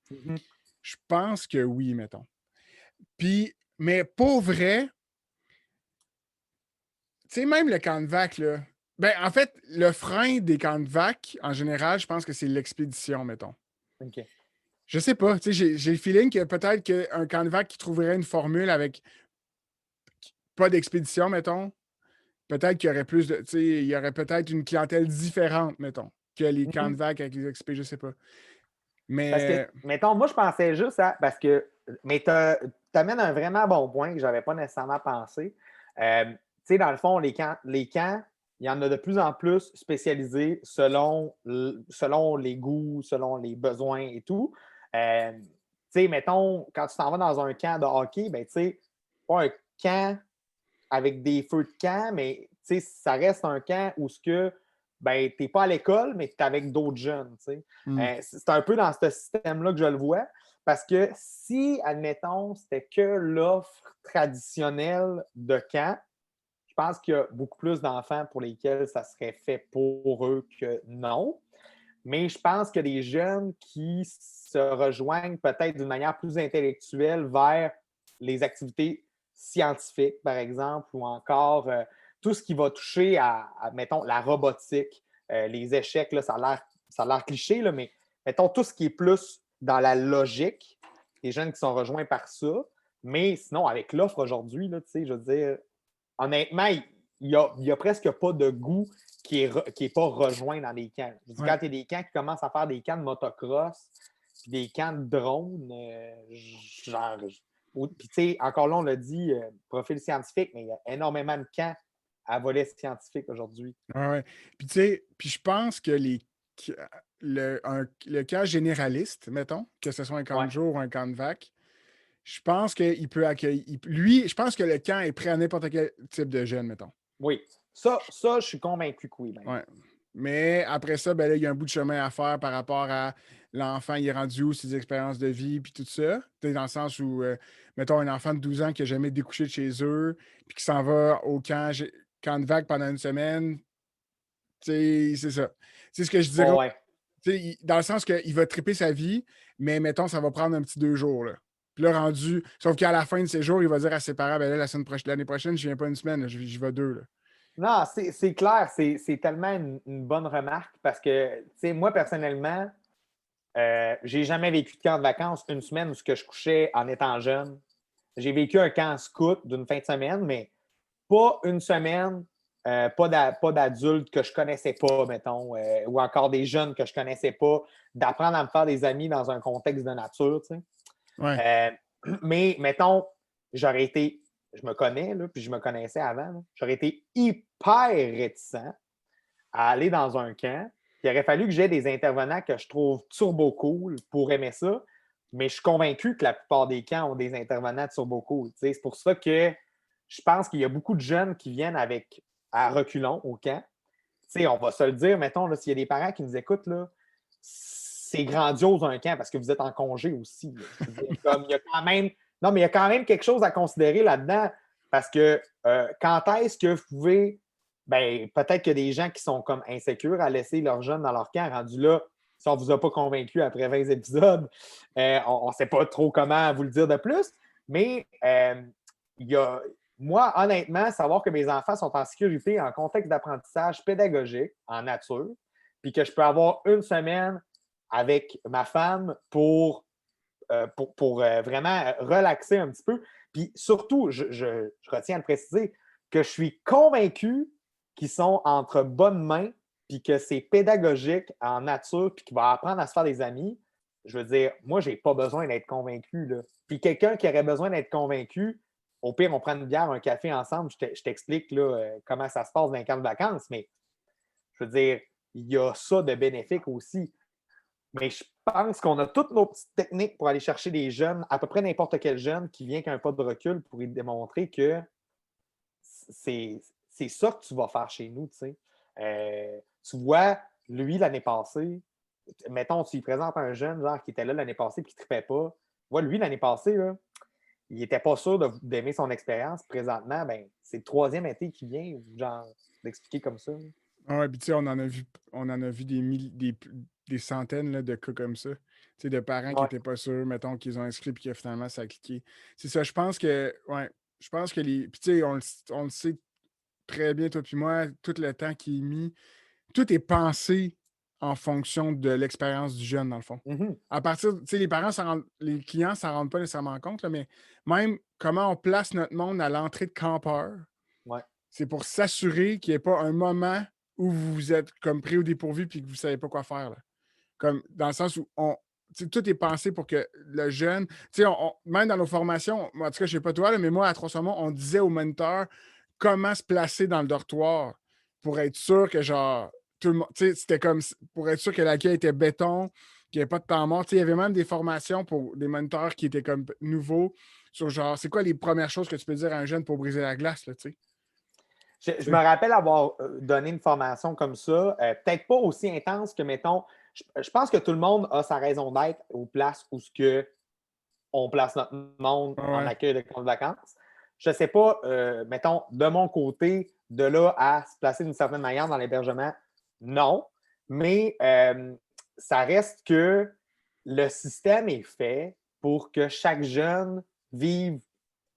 je pense que oui, mettons. Puis, mais pour vrai, tu sais, même le camp de vac, là, ben, en fait, le frein des camps de vac, en général, je pense que c'est l'expédition, mettons. OK. Je sais pas, tu sais, j'ai le feeling que peut-être qu'un camp de vac qui trouverait une formule avec pas d'expédition, mettons, peut-être qu'il y aurait plus de, tu sais, il y aurait peut-être une clientèle différente, mettons, que les camps de vac avec les expé, je sais pas. Parce que, Mais, mettons, moi, je pensais juste à. Parce que. Mais tu amènes un vraiment bon point que je n'avais pas nécessairement pensé. Tu sais, dans le fond, les camps, il y en a de plus en plus spécialisés selon les goûts, selon les besoins et tout. Tu sais, mettons, quand tu t'en vas dans un camp de hockey, ben, tu sais, pas un camp avec des feux de camp, mais tu sais, ça reste un camp où tu n'es pas à l'école, mais tu es avec d'autres jeunes. C'est un peu dans ce système-là que je le vois. Parce que si, admettons, c'était que l'offre traditionnelle de camp, je pense qu'il y a beaucoup plus d'enfants pour lesquels ça serait fait pour eux que non. Mais je pense que des jeunes qui se rejoignent peut-être d'une manière plus intellectuelle vers les activités scientifiques, par exemple, ou encore tout ce qui va toucher mettons, la robotique, les échecs, là, ça a l'air cliché, là, mais mettons tout ce qui est plus dans la logique, les jeunes qui sont rejoints par ça. Mais sinon, avec l'offre aujourd'hui, là, je veux dire, honnêtement, il y a presque pas de goût qui est pas rejoint dans les camps. Je dis, Ouais. quand il y a des camps qui commencent à faire des camps de motocross, puis des camps de drones, genre. Puis, tu sais, encore là, on l'a dit, profil scientifique, mais il y a énormément de camps à volet scientifique aujourd'hui. Ouais. Puis, tu sais, je pense que le cas généraliste, mettons, que ce soit un camp Ouais. de jour ou un camp de vac, je pense qu'il peut accueillir. Lui, je pense que le camp est prêt à n'importe quel type de jeune, mettons. Oui. Ça, je suis convaincu que oui. Même. Ouais. Mais après ça, ben là, il y a un bout de chemin à faire par rapport à l'enfant, il est rendu où, ses expériences de vie, puis tout ça. Dans le sens où, mettons, un enfant de 12 ans qui n'a jamais découché de chez eux, puis qui s'en va au camp de vague pendant une semaine, tu sais, c'est ça. C'est ce que je dirais. Oh, ouais. Dans le sens qu'il va triper sa vie, mais mettons, ça va prendre un petit 2 jours. Là. Puis là, rendu. Sauf qu'à la fin de ces jours, il va dire à ses parents, ben là, l'année prochaine, je viens pas une semaine, j'y vais 2. Là. Non, c'est clair, c'est tellement une bonne remarque parce que, tu sais, moi, personnellement, j'ai jamais vécu de camp de vacances une semaine où je couchais en étant jeune. J'ai vécu un camp scout d'une fin de semaine, mais pas une semaine, pas d'adultes que je connaissais pas, mettons, ou encore des jeunes que je connaissais pas, d'apprendre à me faire des amis dans un contexte de nature, tu sais. Ouais. Mais, mettons, j'aurais été, je me connais, là, puis je me connaissais avant, là, j'aurais été hyper réticent à aller dans un camp. Il aurait fallu que j'aie des intervenants que je trouve turbo cool pour aimer ça, mais je suis convaincu que la plupart des camps ont des intervenants turbo cool. C'est pour ça que je pense qu'il y a beaucoup de jeunes qui viennent à reculons au camp. On va se le dire, mettons, s'il y a des parents qui nous écoutent, là, c'est grandiose un camp parce que vous êtes en congé aussi. Comme il y a quand même. Non, mais il y a quand même quelque chose à considérer là-dedans parce que quand est-ce que vous pouvez. Ben, peut-être qu'il y a des gens qui sont comme insécures à laisser leurs jeunes dans leur camp. Rendu là, si on ne vous a pas convaincu après 20 épisodes, on ne sait pas trop comment vous le dire de plus. Mais il y a, moi, honnêtement, savoir que mes enfants sont en sécurité en contexte d'apprentissage pédagogique, en nature, puis que je peux avoir une semaine avec ma femme pour vraiment relaxer un petit peu. Puis surtout, je retiens à le préciser, que je suis convaincu qu'ils sont entre bonnes mains, puis que c'est pédagogique en nature, puis qu'ils vont apprendre à se faire des amis. Je veux dire, moi, je n'ai pas besoin d'être convaincu. Là. Puis quelqu'un qui aurait besoin d'être convaincu, au pire, on prend une bière, un café ensemble, je t'explique là, comment ça se passe dans un camp de vacances, mais je veux dire, il y a ça de bénéfique aussi. Mais je pense qu'on a toutes nos petites techniques pour aller chercher des jeunes, à peu près n'importe quel jeune qui vient qu'un pas de recul pour lui démontrer que c'est ça que tu vas faire chez nous. Tu vois, lui, l'année passée, mettons, tu lui présentes un jeune genre, qui était là l'année passée et qui ne trippait pas. Vois, lui, l'année passée, là, il n'était pas sûr d'aimer son expérience. Présentement, ben, c'est le 3e été qui vient, genre, d'expliquer comme ça. Ouais, puis tu sais, on en a vu des centaines là, de cas comme ça. Tu sais, de parents qui Ouais. n'étaient pas sûrs, mettons, qu'ils ont inscrit puis que finalement ça a cliqué. C'est ça, je pense que, ouais, je pense que les. Puis tu sais, on le sait très bien, toi puis moi, tout le temps qui est mis, tout est pensé en fonction de l'expérience du jeune, dans le fond. Mhm. À partir, tu sais, les clients, ça ne rendent pas nécessairement compte, là, mais même comment on place notre monde à l'entrée de campeur, Ouais. c'est pour s'assurer qu'il n'y ait pas un moment où vous vous êtes comme pris au dépourvu et que vous ne savez pas quoi faire. Là. Comme dans le sens où tout est pensé pour que le jeune. Même dans nos formations, moi, en tout cas, je ne sais pas toi, là, mais moi, à Trois-Saumons, on disait aux moniteurs comment se placer dans le dortoir pour être sûr que genre tout le monde. C'était comme pour être sûr que l'accueil était béton, qu'il n'y avait pas de temps mort. Il y avait même des formations pour des moniteurs qui étaient comme nouveaux sur genre c'est quoi les premières choses que tu peux dire à un jeune pour briser la glace, là, tu sais. Je me rappelle avoir donné une formation comme ça, peut-être pas aussi intense que, mettons, je pense que tout le monde a sa raison d'être aux places où on place notre monde en Ouais. accueil de camp de vacances. Je ne sais pas, mettons, de mon côté, de là à se placer d'une certaine manière dans l'hébergement, non. Mais ça reste que le système est fait pour que chaque jeune vive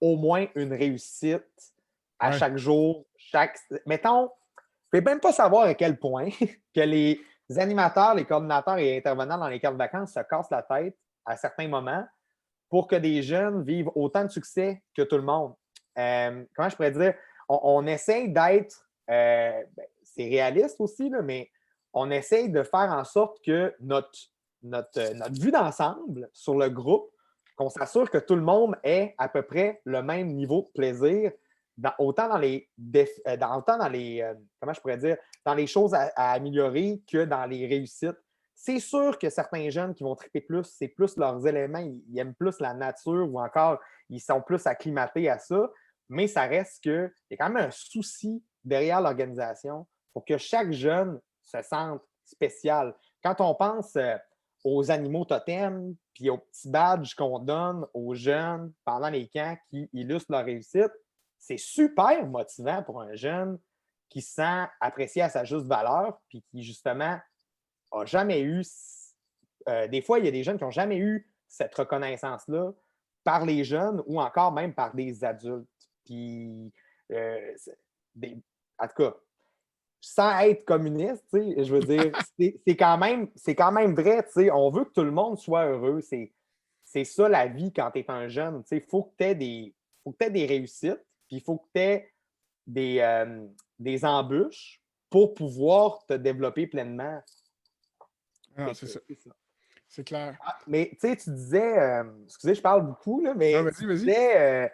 au moins une réussite à Ouais. chaque jour. Mettons, je ne peux même pas savoir à quel point que les animateurs, les coordinateurs et intervenants dans les camps de vacances se cassent la tête à certains moments pour que des jeunes vivent autant de succès que tout le monde. Comment je pourrais dire? On essaye d'être, c'est réaliste aussi, là, mais on essaye de faire en sorte que notre vue d'ensemble sur le groupe, qu'on s'assure que tout le monde ait à peu près le même niveau de plaisir, autant dans les comment je pourrais dire, dans les choses à améliorer que dans les réussites. C'est sûr que certains jeunes qui vont triper plus, c'est plus leurs éléments, ils aiment plus la nature ou encore ils sont plus acclimatés à ça, mais ça reste qu'il y a quand même un souci derrière l'organisation pour que chaque jeune se sente spécial. Quand on pense aux animaux totems puis aux petits badges qu'on donne aux jeunes pendant les camps qui illustrent leur réussite, c'est super motivant pour un jeune qui se sent apprécié à sa juste valeur puis qui, justement, n'a jamais eu. Des fois, il y a des jeunes qui n'ont jamais eu cette reconnaissance-là par les jeunes ou encore même par des adultes. Puis, en tout cas, sans être communiste, je veux dire, c'est quand même vrai. On veut que tout le monde soit heureux. C'est ça la vie quand tu es un jeune. Il faut que tu aies des réussites, puis il faut que tu aies des embûches pour pouvoir te développer pleinement. Non, c'est ça. C'est clair. Mais tu disais, excusez, je parle beaucoup, là, mais Non, vas-y, vas-y.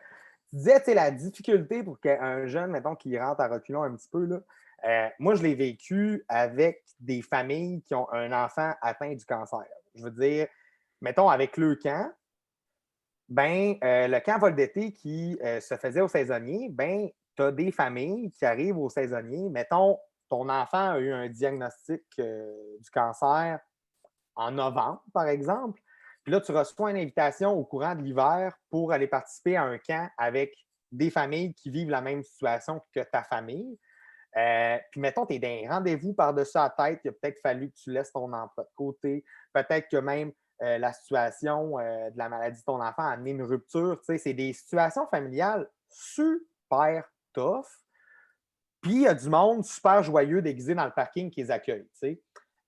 tu disais la difficulté pour qu'un jeune, mettons, qui rentre à reculons un petit peu, là, moi, je l'ai vécu avec des familles qui ont un enfant atteint du cancer. Je veux dire, mettons, avec le camp, le camp vol d'été qui se faisait aux saisonniers, tu as des familles qui arrivent aux saisonniers. Mettons, ton enfant a eu un diagnostic du cancer en novembre, par exemple. Puis là, tu reçois une invitation au courant de l'hiver pour aller participer à un camp avec des familles qui vivent la même situation que ta famille. Puis, mettons, tu es dans un rendez-vous par-dessus la tête. Il a peut-être fallu que tu laisses ton emploi de côté. Peut-être que même la situation de la maladie de ton enfant a amené une rupture. Tu sais, c'est des situations familiales super tough. Puis, il y a du monde super joyeux déguisé dans le parking qui les accueille. Tu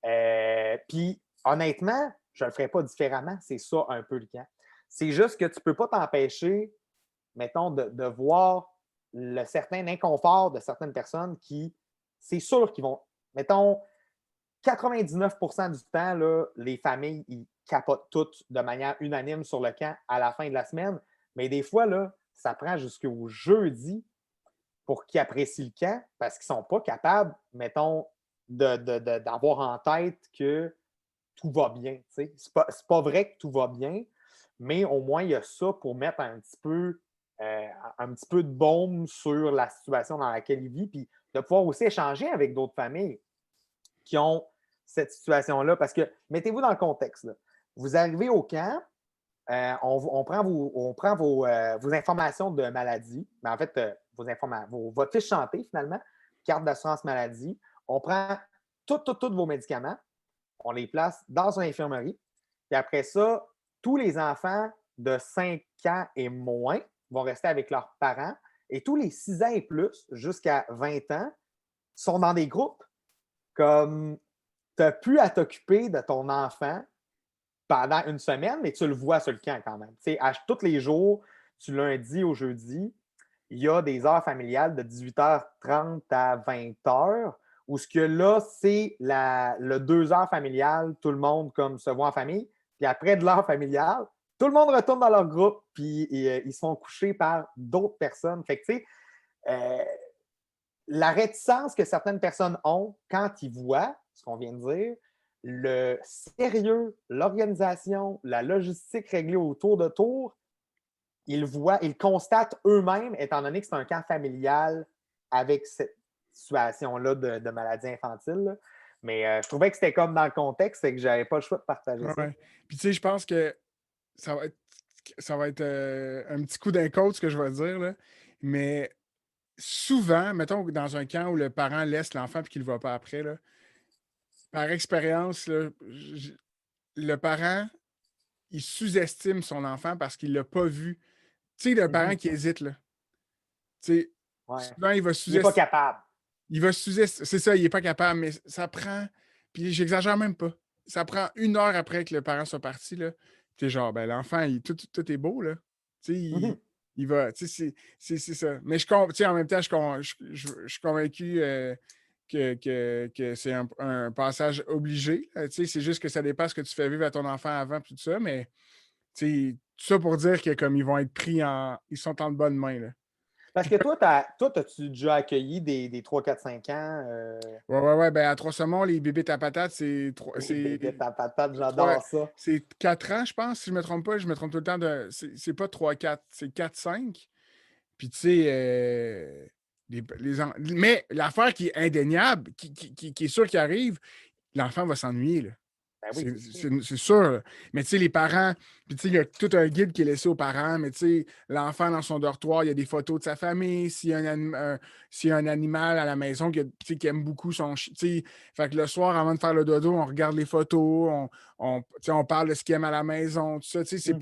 sais. Puis, honnêtement, je ne le ferais pas différemment. C'est ça un peu le camp. C'est juste que tu ne peux pas t'empêcher, mettons, de voir le certain inconfort de certaines personnes qui, c'est sûr qu'ils vont, mettons, 99% du temps, là, les familles, ils capotent toutes de manière unanime sur le camp à la fin de la semaine. Mais des fois, là, ça prend jusqu'au jeudi pour qu'ils apprécient le camp parce qu'ils ne sont pas capables, mettons, d'avoir en tête que tout va bien. C'est pas vrai que tout va bien, mais au moins, il y a ça pour mettre un petit peu de baume sur la situation dans laquelle il vit, puis de pouvoir aussi échanger avec d'autres familles qui ont cette situation-là. Parce que, mettez-vous dans le contexte, là. Vous arrivez au camp, on prend vos informations de maladie, mais en fait, votre fiche santé, finalement, carte d'assurance maladie. On prend tous vos médicaments, on les place dans une infirmerie. Puis après ça, tous les enfants de 5 ans et moins vont rester avec leurs parents. Et tous les 6 ans et plus, jusqu'à 20 ans, sont dans des groupes. Comme tu n'as plus à t'occuper de ton enfant pendant une semaine, mais tu le vois sur le camp quand même. Tous les jours, du lundi au jeudi, il y a des heures familiales de 18h30 à 20h, où ce que là, c'est le 2 heures familiales, tout le monde comme se voit en famille. Puis après de l'heure familiale, tout le monde retourne dans leur groupe, puis ils sont couchés par d'autres personnes. Fait que, tu sais, la réticence que certaines personnes ont quand ils voient ce qu'on vient de dire, le sérieux, l'organisation, la logistique réglée au tour de tour, ils constatent eux-mêmes, étant donné que c'est un camp familial avec cette situation-là de maladie infantile. Là. Mais je trouvais que c'était comme dans le contexte et que j'avais pas le choix de partager ça. Ouais. Puis tu sais, je pense que ça va être un petit coup d'un côte, ce que je vais dire, là. Mais souvent, mettons dans un camp où le parent laisse l'enfant et qu'il ne le voit pas après, là, par expérience, là, le parent, il sous-estime son enfant parce qu'il l'a pas vu. Tu sais, le parent Mhm. qui hésite, là. Tu sais, Ouais. souvent, il va Il n'est pas sous-estimer. capable. Il va sous-estimer. C'est ça, il est pas capable, mais ça prend. Puis j'exagère même pas. Ça prend 1 heure après que le parent soit parti, là. T'es genre, ben l'enfant, tout est beau, là. Tu sais, Mhm. il va. Tu sais, c'est ça. Mais tu sais, en même temps, je suis convaincu que c'est un passage obligé. Tu sais, c'est juste que ça dépasse ce que tu fais vivre à ton enfant avant, puis tout ça, mais tu sais, tout ça pour dire que comme ils vont être pris en. Ils sont en bonne main, là. Parce Puis que toi, as-tu déjà accueilli des 3, 4, 5 ans? ouais. Ben, à Trois-Saumons, les bébites à patates, Les bébés à patate, trois- j'adore ça. c'est 4 ans, je pense, si je me trompe pas. Je me trompe tout le temps c'est pas 3-4, c'est 4-5. Puis, tu sais, mais l'affaire qui est indéniable, qui est sûr qui arrive, l'enfant va s'ennuyer, là. Ben oui, C'est c'est sûr. c'est sûr, là. Mais tu sais, les parents, puis tu sais, il y a tout un guide qui est laissé aux parents, mais tu sais, l'enfant dans son dortoir, il y a des photos de sa famille, s'il y a un animal à la maison tu sais, qui aime beaucoup son chien, tu sais, fait que le soir, avant de faire le dodo, on regarde les photos, tu sais, on parle de ce qu'il aime à la maison, tout ça, tu sais, Mhm.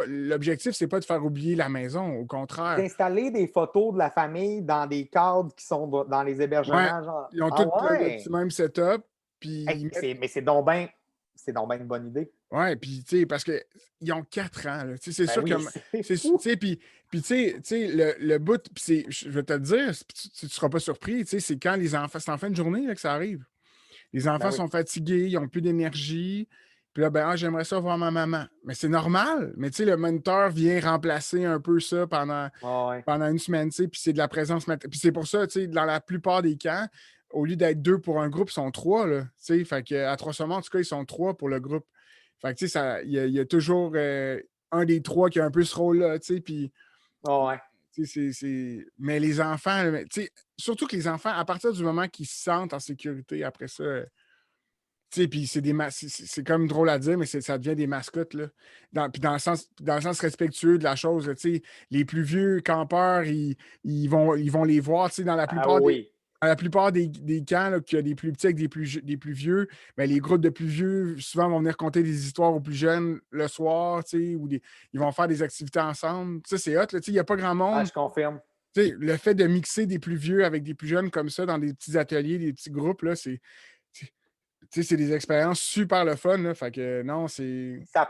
l'objectif, c'est pas de faire oublier la maison, au contraire. D'installer des photos de la famille dans des cadres qui sont dans les Ouais, hébergements, genre. ils ont Ah tout le petit ouais! même setup, Hey, puis mais c'est donc ben une bonne idée. ouais, puis tu sais, parce qu'ils ont 4 ans, là. Tu sais, c'est Ben sûr que. oui, c'est fou. Tu sais, puis tu sais, le bout, puis je vais te le dire, tu seras pas surpris, tu sais, c'est quand les enfants, c'est en fin de journée là, que ça arrive. Les Ben enfants oui. sont fatigués, ils ont plus d'énergie, puis là, ben, j'aimerais ça voir ma maman. Mais c'est normal, mais tu sais, le moniteur vient remplacer un peu ça Ah ouais. pendant une semaine, tu sais, puis c'est de la présence. Puis c'est pour ça, tu sais, dans la plupart des camps, au lieu d'être 2 pour un groupe, ils sont 3, là, tu sais, fait qu'à Trois-Saumons, en tout cas, ils sont 3 pour le groupe. Fait que, tu sais, il y a toujours un des 3 qui a un peu ce rôle-là, tu sais, puis, Ah ouais. tu sais, mais les enfants, tu sais, surtout que les enfants, à partir du moment qu'ils se sentent en sécurité, après ça, tu sais, puis c'est comme drôle à dire, mais ça devient des mascottes, là. Puis dans le sens respectueux de la chose, là, tu sais, les plus vieux campeurs, ils vont les voir, tu sais, Ah oui. dans la plupart des camps, là, qu'il y a des plus petits avec des plus vieux, ben, les groupes de plus vieux, souvent, vont venir conter des histoires aux plus jeunes le soir, tu sais, ils vont faire des activités ensemble. Ça, c'est hot, là, tu sais, il n'y a pas grand Ah, monde. je confirme. Tu sais, le fait de mixer des plus vieux avec des plus jeunes comme ça dans des petits ateliers, des petits groupes, là, tu sais, c'est des expériences super le fun, là. Fait que non, c'est. Ça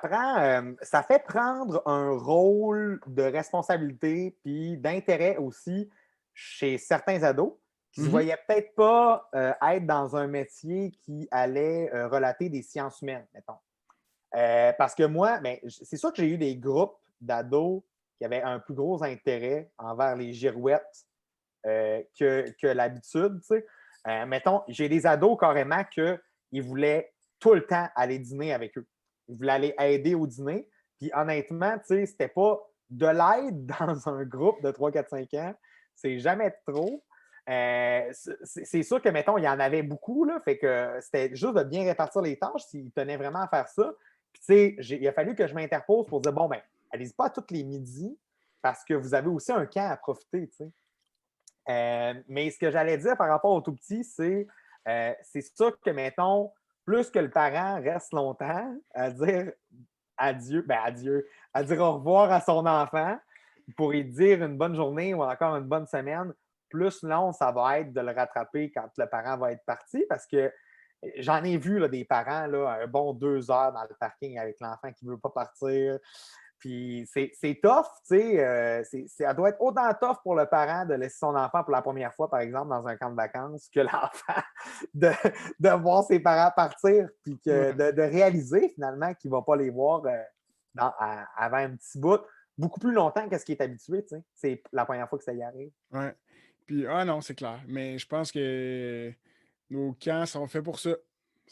fait prendre un rôle de responsabilité puis d'intérêt aussi chez certains ados qui ne se Mhm. voyaient peut-être pas être dans un métier qui allait relater des sciences humaines, mettons. Parce que moi, ben, c'est sûr que j'ai eu des groupes d'ados qui avaient un plus gros intérêt envers les girouettes que l'habitude. Tu sais. Mettons, j'ai des ados carrément qu'ils voulaient tout le temps aller dîner avec eux. Ils voulaient aller aider au dîner. Puis honnêtement, tu sais, c'était pas de l'aide dans un groupe de 3, 4, 5 ans. C'est jamais trop. C'est sûr que, mettons, il y en avait beaucoup, là, fait que c'était juste de bien répartir les tâches s'ils tenaient vraiment à faire ça. Puis, tu sais, il a fallu que je m'interpose pour dire, bon, ben, allez-y pas tous les midis parce que vous avez aussi un camp à profiter, tu sais. Mais ce que j'allais dire par rapport au tout petit, c'est sûr que, mettons, plus que le parent reste longtemps à dire adieu, à dire au revoir à son enfant pour lui dire une bonne journée ou encore une bonne semaine, plus long, ça va être de le rattraper quand le parent va être parti parce que j'en ai vu là, des parents, là, un bon 2 heures dans le parking avec l'enfant qui ne veut pas partir. Puis c'est tough, tu sais. Ça doit être autant tough pour le parent de laisser son enfant pour la première fois, par exemple, dans un camp de vacances, que l'enfant de, de voir ses parents partir, puis Ouais, de réaliser finalement qu'il ne va pas les voir avant un petit bout, beaucoup plus longtemps que ce qui est habitué, tu sais. C'est la première fois que ça y arrive. ouais. Puis, ah non, c'est clair. Mais je pense que nos camps sont faits pour ça.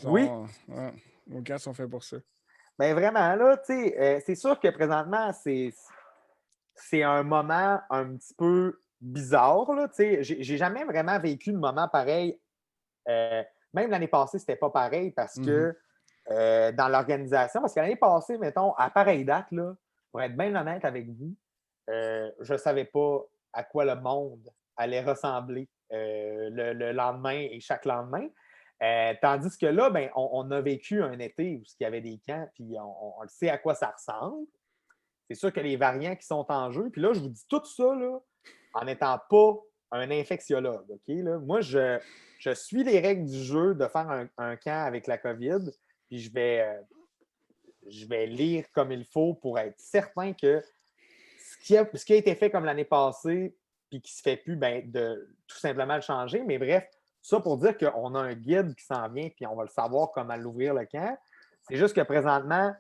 Oui, Ouais, nos camps sont faits pour ça. mais vraiment, là, tu sais, c'est sûr que présentement, c'est un moment un petit peu bizarre. Là, j'ai jamais vraiment vécu de moment pareil. Même l'année passée, c'était pas pareil parce Mhm. que dans l'organisation, parce que l'année passée, mettons, à pareille date, là, pour être bien honnête avec vous, je ne savais pas à quoi le monde allait ressembler le lendemain et chaque lendemain. Tandis que là, ben, on a vécu un été où il y avait des camps, puis on le sait à quoi ça ressemble. C'est sûr que les variants qui sont en jeu. Puis là, je vous dis tout ça là, en n'étant pas un infectiologue. OK? Là? Moi, je suis les règles du jeu de faire un camp avec la COVID, puis je vais lire comme il faut pour être certain que ce qui a été fait comme l'année passée, puis qui ne se fait plus, ben, de tout simplement le changer. Mais bref, ça pour dire qu'on a un guide qui s'en vient, puis on va le savoir comment l'ouvrir le camp. C'est juste que présentement,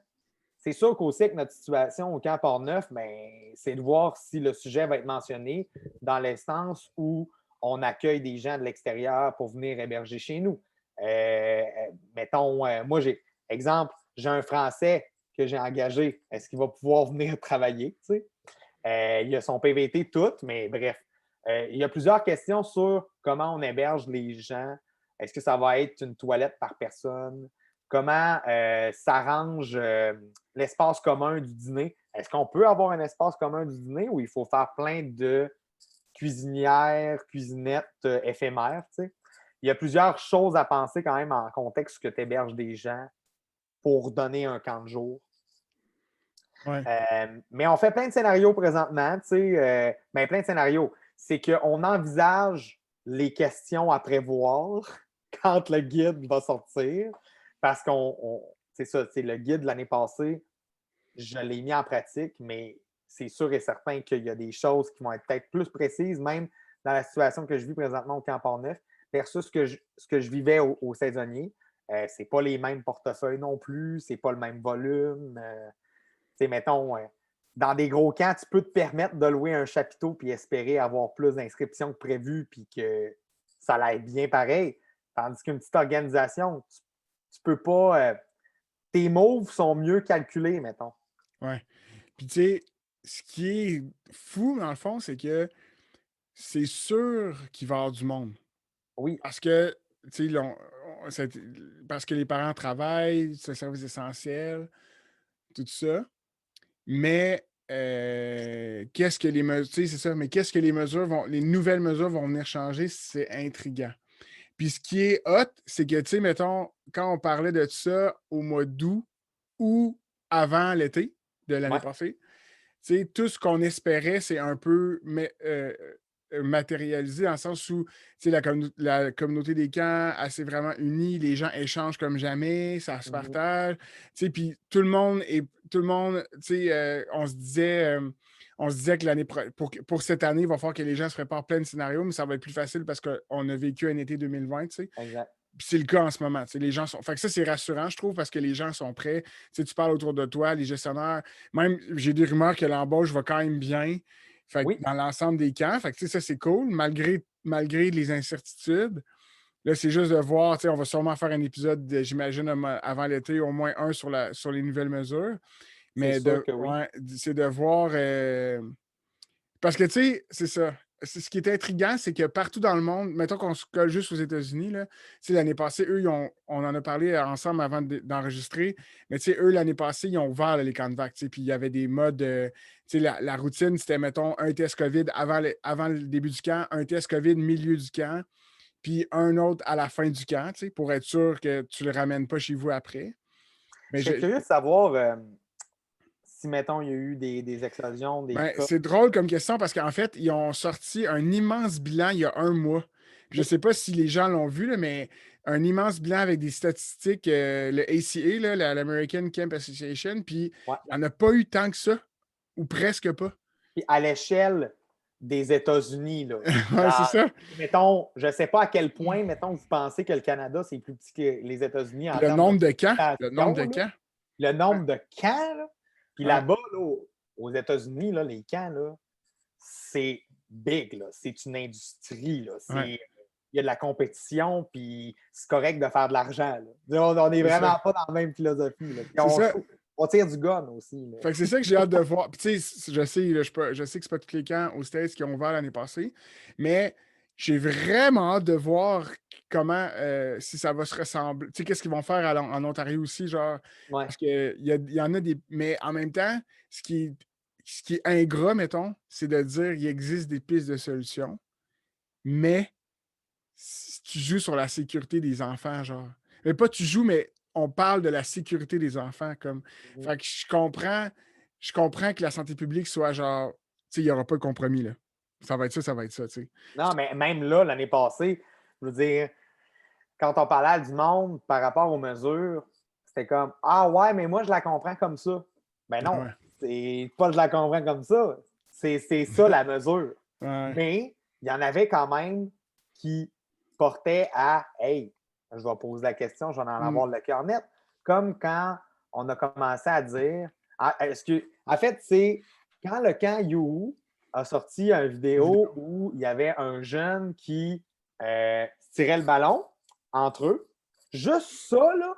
c'est sûr qu'aussi avec notre situation au camp Port-Neuf, ben, c'est de voir si le sujet va être mentionné dans l'instance où on accueille des gens de l'extérieur pour venir héberger chez nous. Mettons, moi, exemple, j'ai un Français que j'ai engagé. Est-ce qu'il va pouvoir venir travailler? Tu sais? Il a son PVT tout, mais bref. Il y a plusieurs questions sur comment on héberge les gens. Est-ce que ça va être une toilette par personne? Comment s'arrange l'espace commun du dîner? Est-ce qu'on peut avoir un espace commun du dîner ou il faut faire plein de cuisinières, cuisinettes éphémères? Tu sais? Il y a plusieurs choses à penser quand même en contexte que tu héberges des gens pour donner un camp de jour. Ouais. Mais on fait plein de scénarios présentement, tu sais, plein de scénarios. C'est qu'on envisage les questions à prévoir quand le guide va sortir, parce c'est ça, c'est le guide de l'année passée, je l'ai mis en pratique, mais c'est sûr et certain qu'il y a des choses qui vont être peut-être plus précises, même dans la situation que je vis présentement au Camp Port-Neuf, versus ce que je vivais au saisonnier. C'est pas les mêmes portefeuilles non plus, c'est pas le même volume. Mettons, dans des gros camps, tu peux te permettre de louer un chapiteau puis espérer avoir plus d'inscriptions que prévu puis que ça l'aide bien pareil. Tandis qu'une petite organisation, tu peux pas. Tes moves sont mieux calculés, mettons. Ouais. Puis tu sais, ce qui est fou, dans le fond, c'est que c'est sûr qu'il va y avoir du monde. Oui. Parce que, tu sais, parce que les parents travaillent, c'est un service essentiel, tout ça. Mais qu'est-ce que les mesures, tu sais, c'est ça, mais qu'est-ce que les nouvelles mesures vont venir changer, c'est intriguant. Puis ce qui est hot, c'est que, tu sais, mettons, quand on parlait de ça au mois d'août ou avant l'été de l'année Ouais. passée, tu sais, tout ce qu'on espérait, c'est un peu matérialisé dans le sens où tu sais, la communauté des camps, elle s'est vraiment unie, les gens échangent comme jamais, ça se Mhm. partage. Tu sais, puis tout le monde, tu sais, on se disait que pour cette année, il va falloir que les gens se préparent plein de scénarios, mais ça va être plus facile parce qu'on a vécu un été 2020, tu sais. Exact. Puis c'est le cas en ce moment. Tu sais, les gens sont. Fait que ça, c'est rassurant, je trouve, parce que les gens sont prêts. Tu sais, tu parles autour de toi, les gestionnaires. Même, j'ai des rumeurs que l'embauche va quand même bien. Fait que Oui. dans l'ensemble des camps. Fait que, tu sais, ça, c'est cool, malgré les incertitudes. Là, c'est juste de voir, tu sais, on va sûrement faire un épisode, j'imagine, avant l'été, au moins un sur les nouvelles mesures. C'est Mais sûr que oui. ouais, c'est de voir. Parce que, tu sais, c'est ça. Ce qui est intriguant, c'est que partout dans le monde, mettons qu'on se colle juste aux États-Unis, là, tu sais, l'année passée, eux, on en a parlé ensemble avant d'enregistrer, mais tu sais, eux, l'année passée, ils ont ouvert là, les camps de vac, tu sais, puis il y avait des modes, tu sais, la routine, c'était, mettons, un test COVID avant le début du camp, un test COVID milieu du camp, puis un autre à la fin du camp, tu sais, pour être sûr que tu le ramènes pas chez vous après. Je Mais serais curieux de savoir si, mettons, il y a eu des explosions, des ben, cas. c'est drôle comme question parce qu'en fait, ils ont sorti un immense bilan il y a un mois. Je ne sais pas si les gens l'ont vu, là, mais un immense bilan avec des statistiques, le ACA, là, l'American Camp Association, puis Ouais. il n'y en a pas eu tant que ça, ou presque pas. Puis à l'échelle des États-Unis, là. Ouais, c'est Genre, ça. mettons, je ne sais pas à quel point, mettons, vous pensez que le Canada, c'est plus petit que les États-Unis Puis en termes de le nombre population, de là. camps. Le Ouais, nombre de camps, là. Puis ouais, là-bas, là, aux États-Unis, là, les camps, là, c'est big, là. C'est une industrie, là. ouais, Il y a de la compétition, puis c'est correct de faire de l'argent, là. On n'est c'est ça. vraiment pas dans la même philosophie, là. Puis C'est ça. on tire du gun aussi, là. Fait que c'est ça que j'ai hâte de voir. Puis, tu sais, je sais, là, je sais que c'est pas tous les camps aux States qui ont ouvert l'année passée, mais j'ai vraiment hâte de voir comment, si ça va se ressembler. Tu sais, qu'est-ce qu'ils vont faire en Ontario aussi, genre, Ouais. parce qu'il y en a des. Mais en même temps, ce qui est ingrat, mettons, c'est de dire qu'il existe des pistes de solutions, mais tu joues sur la sécurité des enfants, genre. Mais pas tu joues, mais on parle de la sécurité des enfants. Comme. Fait que je comprends que la santé publique soit genre, tu sais, il n'y aura pas de compromis, là. Ça va être ça, tu sais. Non, mais même là, l'année passée, je veux dire, quand on parlait à du monde par rapport aux mesures, c'était comme ah ouais, mais moi je la comprends comme ça. Ben non, Ouais. c'est pas je la comprends comme ça. C'est ça la mesure. Ouais. Mais il y en avait quand même qui portaient à hey, je vais poser la question, je vais en avoir le cœur net. Comme quand on a commencé à dire en fait, c'est quand le camp You a sorti une vidéo où il y avait un jeune qui tirait le ballon entre eux. Juste ça, là,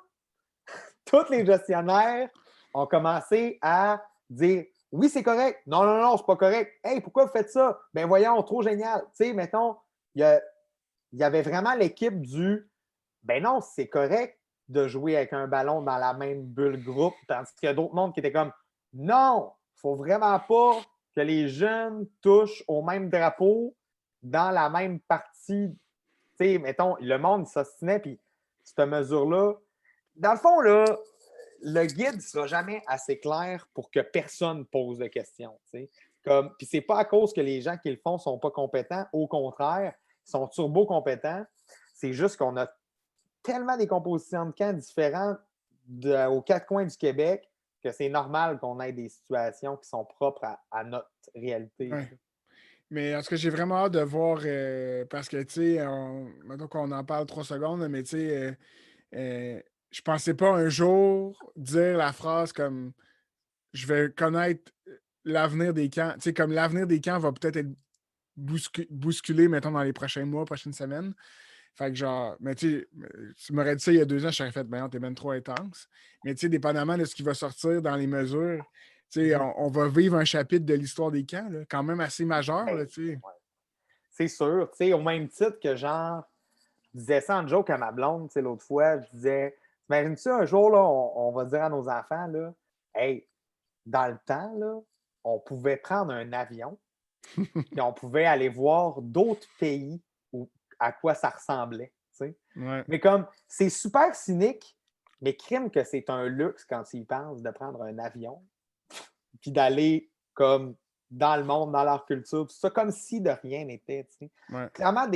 tous les gestionnaires ont commencé à dire oui, c'est correct. Non, non, non, c'est pas correct. Hey, pourquoi vous faites ça? Ben voyons, trop génial. Tu sais, mettons, il y avait vraiment l'équipe du ben non, c'est correct de jouer avec un ballon dans la même bulle groupe, tandis qu'il y a d'autres mondes qui étaient comme non, il ne faut vraiment pas que les jeunes touchent au même drapeau dans la même partie. Tu sais, mettons, le monde s'ostinait, puis cette mesure-là, dans le fond, là, le guide ne sera jamais assez clair pour que personne pose de questions. Puis c'est pas à cause que les gens qui le font ne sont pas compétents. Au contraire, ils sont turbo compétents. C'est juste qu'on a tellement des compositions de camps différentes aux quatre coins du Québec que c'est normal qu'on ait des situations qui sont propres à notre réalité. Ouais. Mais en tout cas, j'ai vraiment hâte de voir parce que, tu sais, mettons qu'on en parle 3 secondes, mais tu sais, je pensais pas un jour dire la phrase comme je vais connaître l'avenir des camps. Tu sais, comme l'avenir des camps va peut-être être bousculé, mettons, dans les prochains mois, prochaines semaines. Fait que genre, mais tu m'aurais dit ça il y a 2 ans, je t'aurais fait, ben non, t'es même trop intense. Mais tu sais, dépendamment de ce qui va sortir dans les mesures, tu sais, on va vivre un chapitre de l'histoire des camps, là, quand même assez majeur, là, tu sais. Ouais. C'est sûr, tu sais, au même titre que genre, je disais ça en joke à ma blonde, tu sais, l'autre fois, je disais, imagine-tu un jour, là, on va dire à nos enfants, là, hey, dans le temps, là, on pouvait prendre un avion, puis on pouvait aller voir d'autres pays où, à quoi ça ressemblait. Tu sais. Ouais. Mais comme, c'est super cynique, mais crime que c'est un luxe quand ils pensent de prendre un avion, puis d'aller comme dans le monde, dans leur culture, tout ça, comme si de rien n'était. Tu sais. Ouais. Clairement,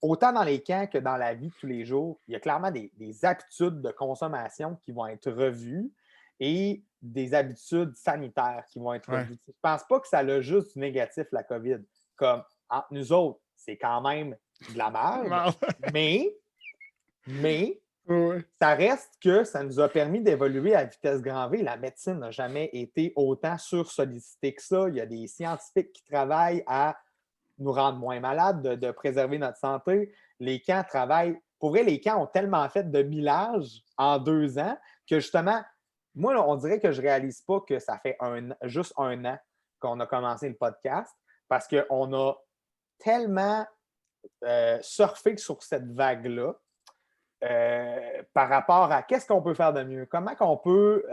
autant dans les camps que dans la vie de tous les jours, il y a clairement des habitudes de consommation qui vont être revues et des habitudes sanitaires qui vont être revues. Je ne pense pas que ça a juste du négatif, la COVID. Comme entre nous autres, c'est quand même de la merde, mais Ouais. ça reste que ça nous a permis d'évoluer à vitesse grand V. La médecine n'a jamais été autant sursollicitée que ça. Il y a des scientifiques qui travaillent à nous rendre moins malades, de préserver notre santé. Les camps travaillent. Pour vrai, les camps ont tellement fait de millages en 2 ans que justement, moi, là, on dirait que je ne réalise pas que ça fait juste un an qu'on a commencé le podcast parce qu'on a tellement surfé sur cette vague-là par rapport à qu'est-ce qu'on peut faire de mieux, comment on peut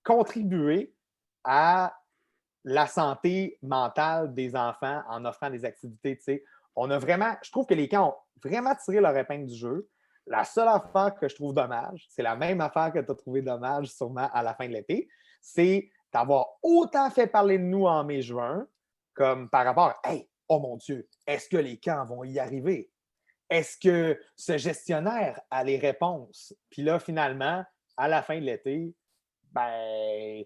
contribuer à la santé mentale des enfants en offrant des activités. T'sais. On a vraiment, je trouve que les camps ont vraiment tiré leur épingle du jeu. La seule affaire que je trouve dommage, c'est la même affaire que tu as trouvé dommage sûrement à la fin de l'été, c'est d'avoir autant fait parler de nous en mai-juin comme par rapport à hey, oh mon Dieu, est-ce que les camps vont y arriver? Est-ce que ce gestionnaire a les réponses? Puis là, finalement, à la fin de l'été, ben,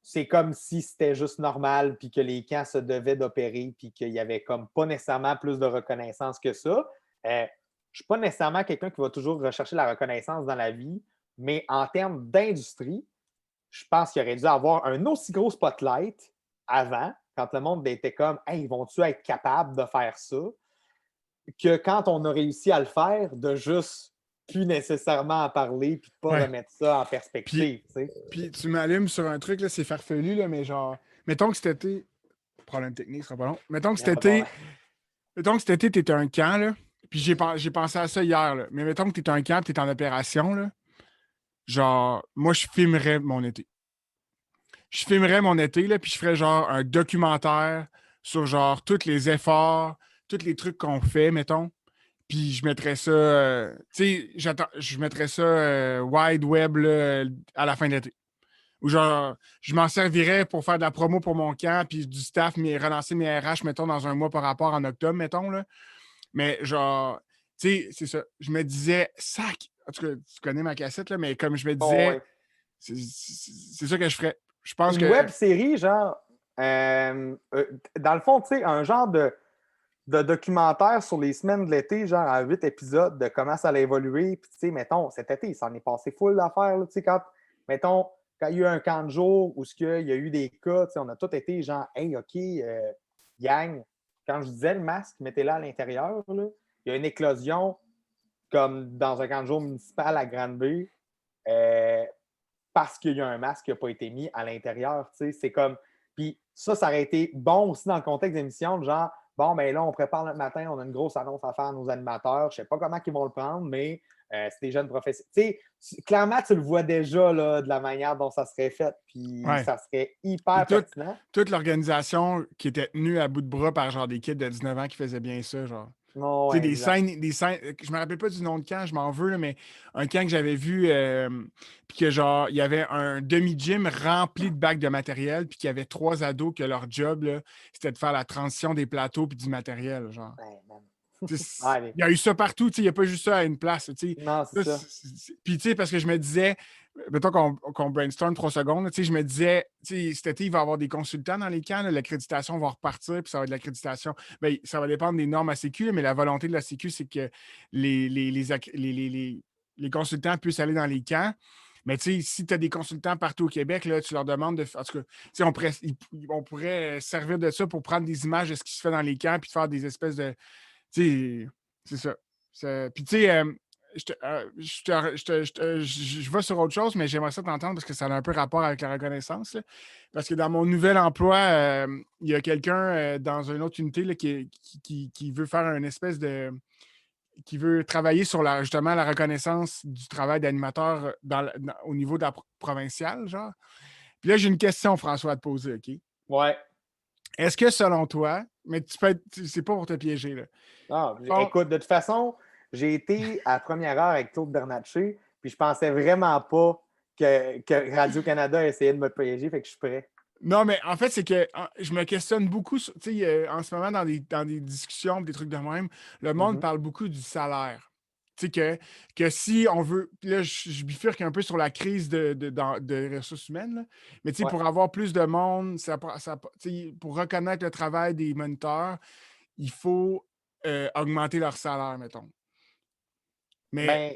c'est comme si c'était juste normal, puis que les camps se devaient d'opérer, puis qu'il n'y avait comme pas nécessairement plus de reconnaissance que ça. Je ne suis pas nécessairement quelqu'un qui va toujours rechercher la reconnaissance dans la vie, mais en termes d'industrie, je pense qu'il aurait dû avoir un aussi gros spotlight avant, quand le monde était comme « Hey, ils vont-tu être capables de faire ça? » que quand on a réussi à le faire, de juste plus nécessairement en parler puis de pas remettre ça en perspective. Puis tu m'allumes sur un truc, là, c'est farfelu, là, mais genre, mettons que cet été, problème technique, ce sera pas long. Mettons que cet été, t'étais un camp, là, puis j'ai pensé à ça hier, là, mais mettons que t'es un camp, t'es en opération, là, genre, moi, je filmerais mon été. Je filmerais mon été, là, puis je ferais genre un documentaire sur genre tous les efforts, tous les trucs qu'on fait, mettons. Puis je mettrais ça, tu sais, je mettrais ça wide web là, à la fin de l'été. Ou genre, je m'en servirais pour faire de la promo pour mon camp, puis du staff, mais relancer mes RH, mettons, dans un mois par rapport en octobre, mettons, là. Mais genre, tu sais, c'est ça. Je me disais, sac! En tout cas, tu connais ma cassette, là, mais comme je me Bon, disais, ouais. c'est ça que je ferais. Je pense Une que. web série, genre, dans le fond, tu sais, un genre de documentaire sur les semaines de l'été, genre à 8 épisodes, de comment ça a évolué. Puis, tu sais, mettons, cet été, il s'en est passé full d'affaires, là, tu sais, mettons, quand il y a eu un camp de jour où il y a eu des cas, tu sais, on a tous été genre, hey, OK, gang, quand je disais le masque, mettez-le à l'intérieur, là, il y a une éclosion comme dans un camp de jour municipal à Grande-Bay. Parce qu'il y a un masque qui n'a pas été mis à l'intérieur. Tu sais, c'est comme. Puis ça aurait été bon aussi dans le contexte d'émission, genre, bon, ben là, on prépare notre matin, on a une grosse annonce à faire à nos animateurs. Je ne sais pas comment ils vont le prendre, mais c'est des jeunes professionnels. Tu sais, clairement, tu le vois déjà là, de la manière dont ça serait fait, puis Ouais. ça serait Puis hyper pertinent. toute l'organisation qui était tenue à bout de bras par genre des kids de 19 ans qui faisaient bien ça, genre. Non, Tu sais, ouais, exact. des scènes, je me rappelle pas du nom de camp, je m'en veux, là, mais un camp que j'avais vu, puis que genre, il y avait un demi-gym rempli de bacs de matériel, puis qu'il y avait 3 ados que leur job, là, c'était de faire la transition des plateaux puis du matériel, genre. Ouais, man. Tu sais, Allez. il y a eu ça partout, tu sais, il n'y a pas juste ça à une place. Tu sais. Non, c'est Là, ça. puis, tu sais, parce que je me disais, mettons qu'on brainstorm 3 secondes, tu sais, je me disais, tu sais, cet été, il va y avoir des consultants dans les camps, là, l'accréditation va repartir, puis ça va être de l'accréditation. Bien, ça va dépendre des normes à Sécu, mais la volonté de la Sécu, c'est que les consultants puissent aller dans les camps. Mais tu sais, si tu as des consultants partout au Québec, là, tu leur demandes de. En tout cas, tu sais, on pourrait servir de ça pour prendre des images de ce qui se fait dans les camps, puis faire des espèces de, tu sais, c'est ça. Puis, tu sais, je vais sur autre chose, mais j'aimerais ça t'entendre parce que ça a un peu rapport avec la reconnaissance, là. Parce que dans mon nouvel emploi, il y a quelqu'un dans une autre unité là, qui veut faire une espèce de. Qui veut travailler sur justement la reconnaissance du travail d'animateur au niveau de la provinciale, genre. Puis là, j'ai une question, François, à te poser, OK? Ouais. Est-ce que selon toi, mais c'est pas pour te piéger, là. Ah, Bon, écoute, de toute façon, j'ai été à première heure avec Claude Bernatchez, puis je pensais vraiment pas que Radio-Canada essayait de me piéger, fait que je suis prêt. non, mais en fait, c'est que je me questionne beaucoup, tu sais, en ce moment, dans des discussions, des trucs de même, le monde Mhm. parle beaucoup du salaire. Tu sais, que si on veut, puis là, je bifurque un peu sur la crise de ressources humaines, là. Mais tu sais, Ouais. pour avoir plus de monde, tu sais, pour reconnaître le travail des moniteurs, il faut augmenter leur salaire, mettons. Mais, Ben,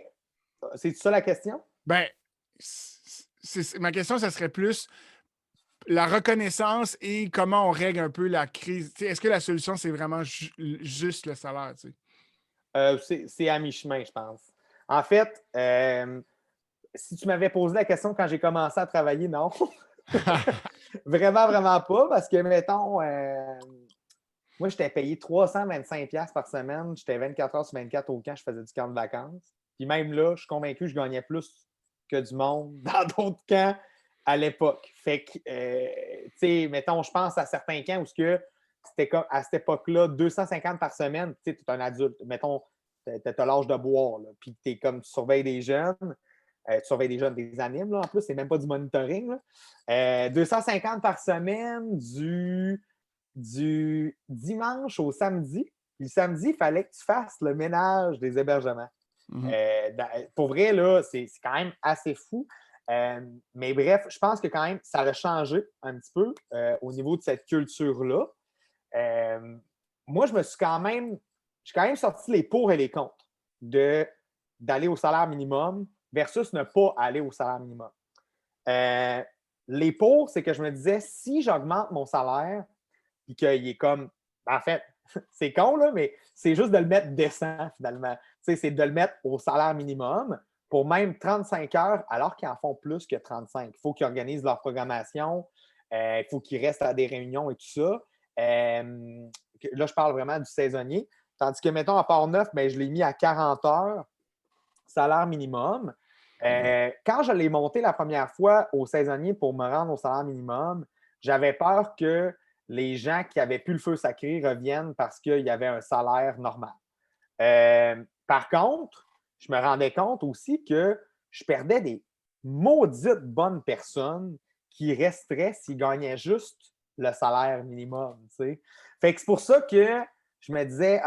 c'est ça la question? ben, ma question, ça serait plus la reconnaissance et comment on règle un peu la crise. Tu sais, est-ce que la solution, c'est vraiment juste le salaire? Tu sais? C'est à mi-chemin, je pense. En fait, si tu m'avais posé la question quand j'ai commencé à travailler, non. Vraiment, vraiment pas, parce que, mettons, moi, j'étais payé 325$ par semaine. J'étais 24 heures sur 24 au camp, je faisais du camp de vacances. Puis même là, je suis convaincu que je gagnais plus que du monde dans d'autres camps à l'époque. Fait que, tu sais, mettons, je pense à certains camps où c'était comme à cette époque-là, 250 par semaine. Tu sais, tu es un adulte. Mettons, tu as l'âge de boire, là, puis tu surveilles des jeunes. Tu surveilles des jeunes, des animes, là, en plus, c'est même pas du monitoring. Là. 250 par semaine, du dimanche au samedi. Puis le samedi, il fallait que tu fasses le ménage des hébergements. Mhm. Pour vrai, là, c'est quand même assez fou. Mais bref, je pense que quand même, ça a changé un petit peu au niveau de cette culture-là. Moi, j'ai quand même sorti les pour et les contre d'aller au salaire minimum versus ne pas aller au salaire minimum. Les pour, c'est que je me disais, si j'augmente mon salaire, puis qu'il est comme. En fait, c'est con, là, mais c'est juste de le mettre décent, finalement. C'est de le mettre au salaire minimum pour même 35 heures, alors qu'ils en font plus que 35. Il faut qu'ils organisent leur programmation, il faut qu'ils restent à des réunions et tout ça. Là, je parle vraiment du saisonnier. Tandis que, mettons, à Port-Neuf, ben, je l'ai mis à 40 heures, salaire minimum. Quand je l'ai monté la première fois au saisonnier pour me rendre au salaire minimum, j'avais peur que les gens qui avaient pu le feu sacré reviennent parce qu'il y avait un salaire normal. Par contre, je me rendais compte aussi que je perdais des maudites bonnes personnes qui resteraient s'ils gagnaient juste le salaire minimum. T'sais. Fait que c'est pour ça que je me disais,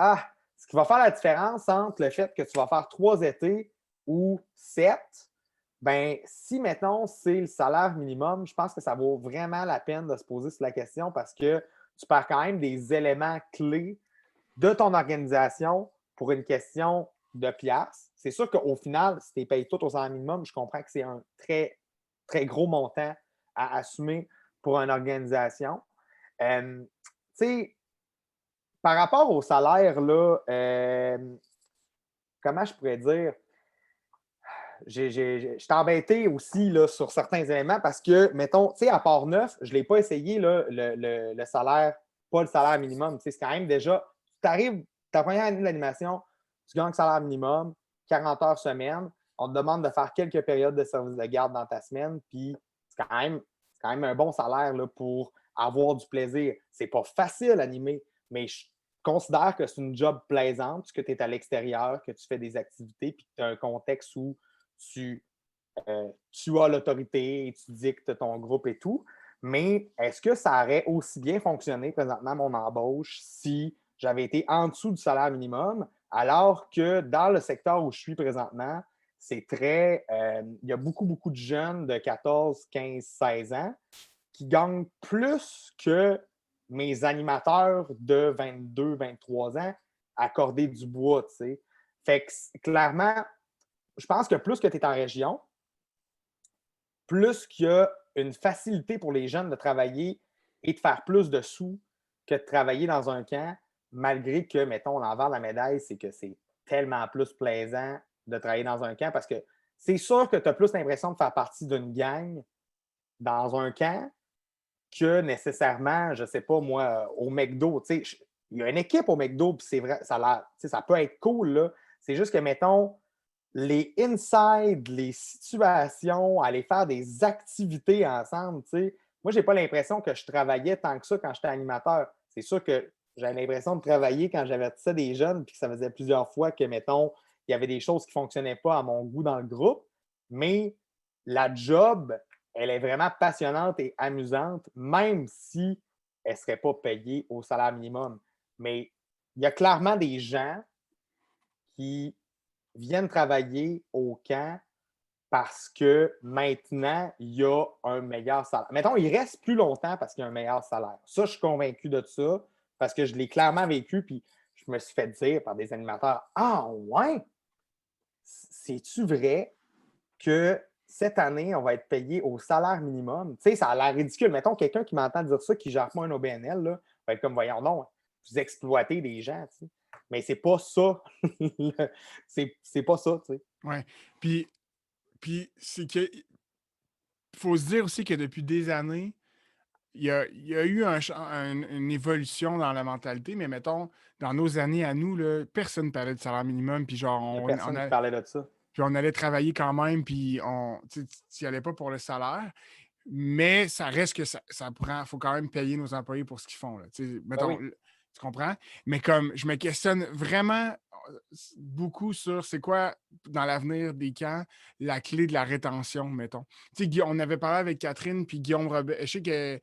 ce qui va faire la différence entre le fait que tu vas faire 3 étés ou 7, ben si maintenant c'est le salaire minimum, je pense que ça vaut vraiment la peine de se poser sur la question parce que tu perds quand même des éléments clés de ton organisation pour une question de piastres. C'est sûr qu'au final, si tu les payes tout au salaire minimum, je comprends que c'est un très, très gros montant à assumer pour une organisation. Tu sais, par rapport au salaire, là, comment je pourrais dire? J'étais embêté aussi là, sur certains éléments parce que, mettons, tu sais, à Port-Neuf, je ne l'ai pas essayé, là, le salaire, pas le salaire minimum. Tu sais, c'est quand même déjà, tu arrives, ta première année d'animation, tu gagnes le salaire minimum, 40 heures semaine. On te demande de faire quelques périodes de service de garde dans ta semaine, puis c'est quand même un bon salaire là, pour avoir du plaisir. C'est pas facile à animer, mais je considère que c'est une job plaisante, puisque tu es à l'extérieur, que tu fais des activités, puis que tu as un contexte où tu, tu as l'autorité et tu dictes ton groupe et tout. Mais est-ce que ça aurait aussi bien fonctionné présentement, mon embauche, si j'avais été en dessous du salaire minimum, alors que dans le secteur où je suis présentement, c'est très. Il y a beaucoup, beaucoup de jeunes de 14, 15, 16 ans qui gagnent plus que mes animateurs de 22, 23 ans accordés du bois, tu sais. Fait que clairement, je pense que plus que tu es en région, plus qu'il y a une facilité pour les jeunes de travailler et de faire plus de sous que de travailler dans un camp, malgré que, mettons, l'envers de la médaille, c'est que c'est tellement plus plaisant de travailler dans un camp parce que c'est sûr que tu as plus l'impression de faire partie d'une gang dans un camp que nécessairement, je ne sais pas moi, au McDo. Il y a une équipe au McDo, puis c'est vrai, ça peut être cool, là. C'est juste que, mettons, les inside, les situations, aller faire des activités ensemble, tu sais. Moi, j'ai pas l'impression que je travaillais tant que ça quand j'étais animateur. C'est sûr que j'avais l'impression de travailler quand j'avertissais des jeunes, puis que ça faisait plusieurs fois que, mettons, il y avait des choses qui ne fonctionnaient pas à mon goût dans le groupe. Mais la job, elle est vraiment passionnante et amusante, même si elle ne serait pas payée au salaire minimum. Mais il y a clairement des gens qui viennent travailler au camp parce que maintenant, il y a un meilleur salaire. Mettons, il reste plus longtemps parce qu'il y a un meilleur salaire. Ça, je suis convaincu de ça parce que je l'ai clairement vécu, puis je me suis fait dire par des animateurs, ah ouais, c'est-tu vrai que cette année, on va être payé au salaire minimum? Tu sais, ça a l'air ridicule. Mettons, quelqu'un qui m'entend dire ça, qui ne gère pas un OBNL, là, va être comme, voyons non, vous exploitez des gens, tu sais. Mais c'est pas ça. c'est pas ça, tu sais. Ouais. Puis c'est que. Faut se dire aussi que depuis des années, il y a eu une évolution dans la mentalité, mais mettons, dans nos années à nous, là, personne ne parlait de salaire minimum, puis genre, Il n'y a personne qui parlait de ça. puis on allait travailler quand même, puis tu n'y allais pas pour le salaire, mais ça reste que ça prend, faut quand même payer nos employés pour ce qu'ils font, là. Ben Mettons, oui. tu comprends? Mais comme je me questionne vraiment beaucoup sur c'est quoi, dans l'avenir des camps, la clé de la rétention, mettons. Tu sais, on avait parlé avec Catherine, puis Guillaume Robert. Je sais que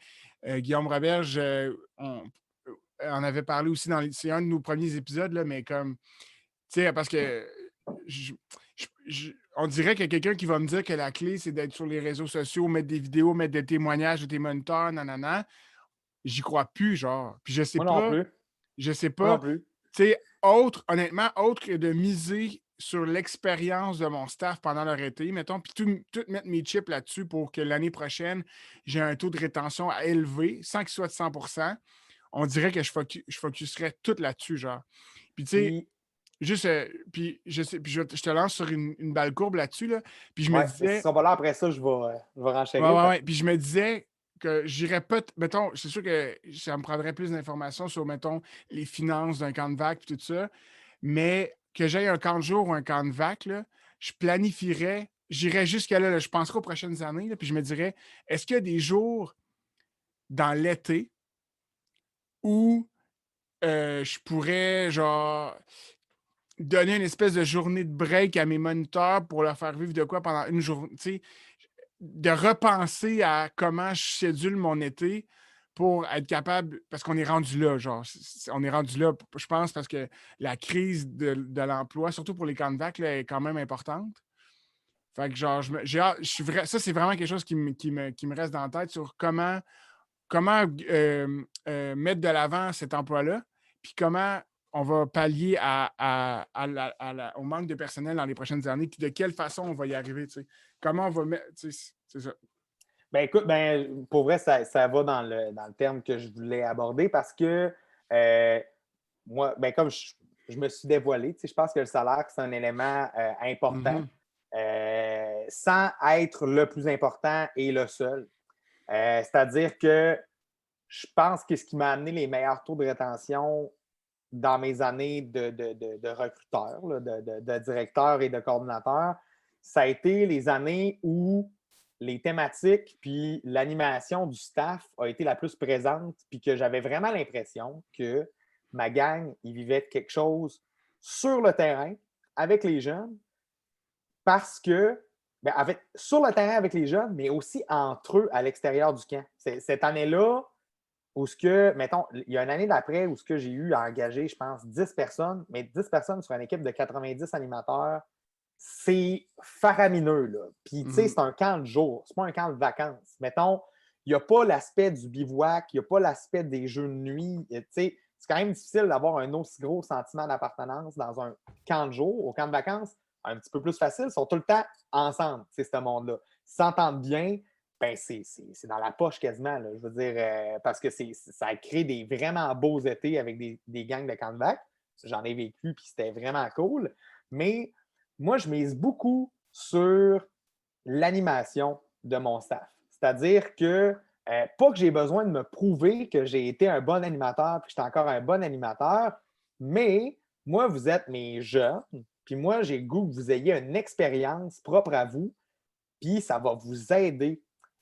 Guillaume Roberge, on avait parlé aussi c'est un de nos premiers épisodes, là, mais comme, tu sais, parce que je- on dirait qu'il y a quelqu'un qui va me dire que la clé, c'est d'être sur les réseaux sociaux, mettre des vidéos, mettre des témoignages de tes moniteurs, nanana. J'y crois plus, genre. Puis Moi non plus. je sais Moi non pas, plus. tu sais, honnêtement, autre que de miser sur l'expérience de mon staff pendant leur été, mettons, puis tout mettre mes chips là-dessus pour que l'année prochaine, j'ai un taux de rétention à élever, sans qu'il soit de 100%, on dirait que je focuserais tout là-dessus, genre. Puis tu sais, Puis, juste, puis je sais, puis je te lance sur une balle courbe là-dessus, là, puis je me ouais, mais si disais, on va là après ça, je vais ouais, renchérir ouais, parce ouais. Puis je me disais que j'irais pas. Mettons, c'est sûr que ça me prendrait plus d'informations sur, mettons, les finances d'un camp de vac et tout ça. Mais que j'aille un camp de jour ou un camp de vac, là, je planifierais, j'irais jusqu'à là, je penserais aux prochaines années, là, puis je me dirais, est-ce qu'il y a des jours dans l'été où je pourrais, genre, donner une espèce de journée de break à mes moniteurs pour leur faire vivre de quoi pendant une journée, tu sais, de repenser à comment je schedule mon été pour être capable, parce qu'on est rendu là, genre, on est rendu là, je pense, parce que la crise de l'emploi, surtout pour les candidates, là, est quand même importante. Fait que genre, ça, c'est vraiment quelque chose qui me reste dans la tête sur comment mettre de l'avant cet emploi-là, puis comment on va pallier au manque de personnel dans les prochaines années, puis de quelle façon on va y arriver, tu sais. Comment on va mettre, tu sais, c'est ça. Ben écoute, ben, pour vrai, ça va dans le terme que je voulais aborder parce que moi, ben, comme je me suis dévoilé, tu sais, je pense que le salaire, c'est un élément important, Mhm. sans être le plus important et le seul. C'est-à-dire que je pense que ce qui m'a amené les meilleurs taux de rétention dans mes années de recruteur, là, de directeur et de coordinateur, ça a été les années où les thématiques puis l'animation du staff a été la plus présente, puis que j'avais vraiment l'impression que ma gang, ils vivaient quelque chose sur le terrain avec les jeunes parce que, ben, sur le terrain avec les jeunes, mais aussi entre eux à l'extérieur du camp. Cette année-là, où ce que, mettons, il y a une année d'après où ce que j'ai eu à engager, je pense, 10 personnes, mais 10 personnes sur une équipe de 90 animateurs, c'est faramineux, là. Puis, tu sais, Mhm. c'est un camp de jour, c'est pas un camp de vacances. Mettons, il n'y a pas l'aspect du bivouac, il n'y a pas l'aspect des jeux de nuit. Tu sais, c'est quand même difficile d'avoir un aussi gros sentiment d'appartenance dans un camp de jour. Au camp de vacances, un petit peu plus facile, ils sont tout le temps ensemble, c'est ce monde-là. Ils s'entendent bien, ben c'est dans la poche quasiment. Là. Je veux dire, parce que ça a créé des vraiment beaux étés avec des gangs de camp de vacances. J'en ai vécu, puis c'était vraiment cool. Mais moi, je mise beaucoup sur l'animation de mon staff. C'est-à-dire que, pas que j'ai besoin de me prouver que j'ai été un bon animateur puis que j'étais encore un bon animateur, mais moi, vous êtes mes jeunes, puis moi, j'ai le goût que vous ayez une expérience propre à vous, puis ça va vous aider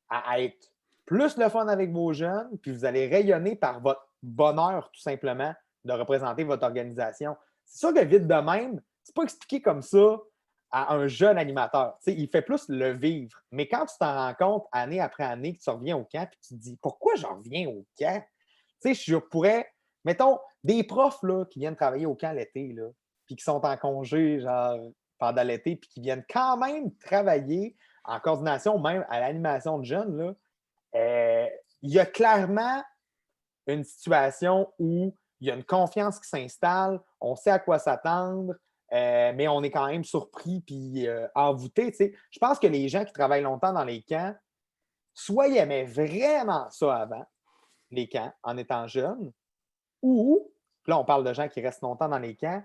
à être plus le fun avec vos jeunes, puis vous allez rayonner par votre bonheur, tout simplement, de représenter votre organisation. C'est sûr que vite de même, c'est pas expliqué comme ça à un jeune animateur. T'sais, il fait plus le vivre. Mais quand tu t'en rends compte année après année, que tu reviens au camp, puis tu te dis pourquoi j'en reviens au camp? Tu sais, je pourrais, mettons, des profs là, qui viennent travailler au camp l'été, là, puis qui sont en congé, genre, pendant l'été, puis qui viennent quand même travailler en coordination, même à l'animation de jeunes, là, euh, il y a clairement une situation où il y a une confiance qui s'installe, on sait à quoi s'attendre, mais on est quand même surpris puis envoûté. Tu sais. Je pense que les gens qui travaillent longtemps dans les camps, soit ils aimaient vraiment ça avant, les camps, en étant jeunes, ou, là, on parle de gens qui restent longtemps dans les camps,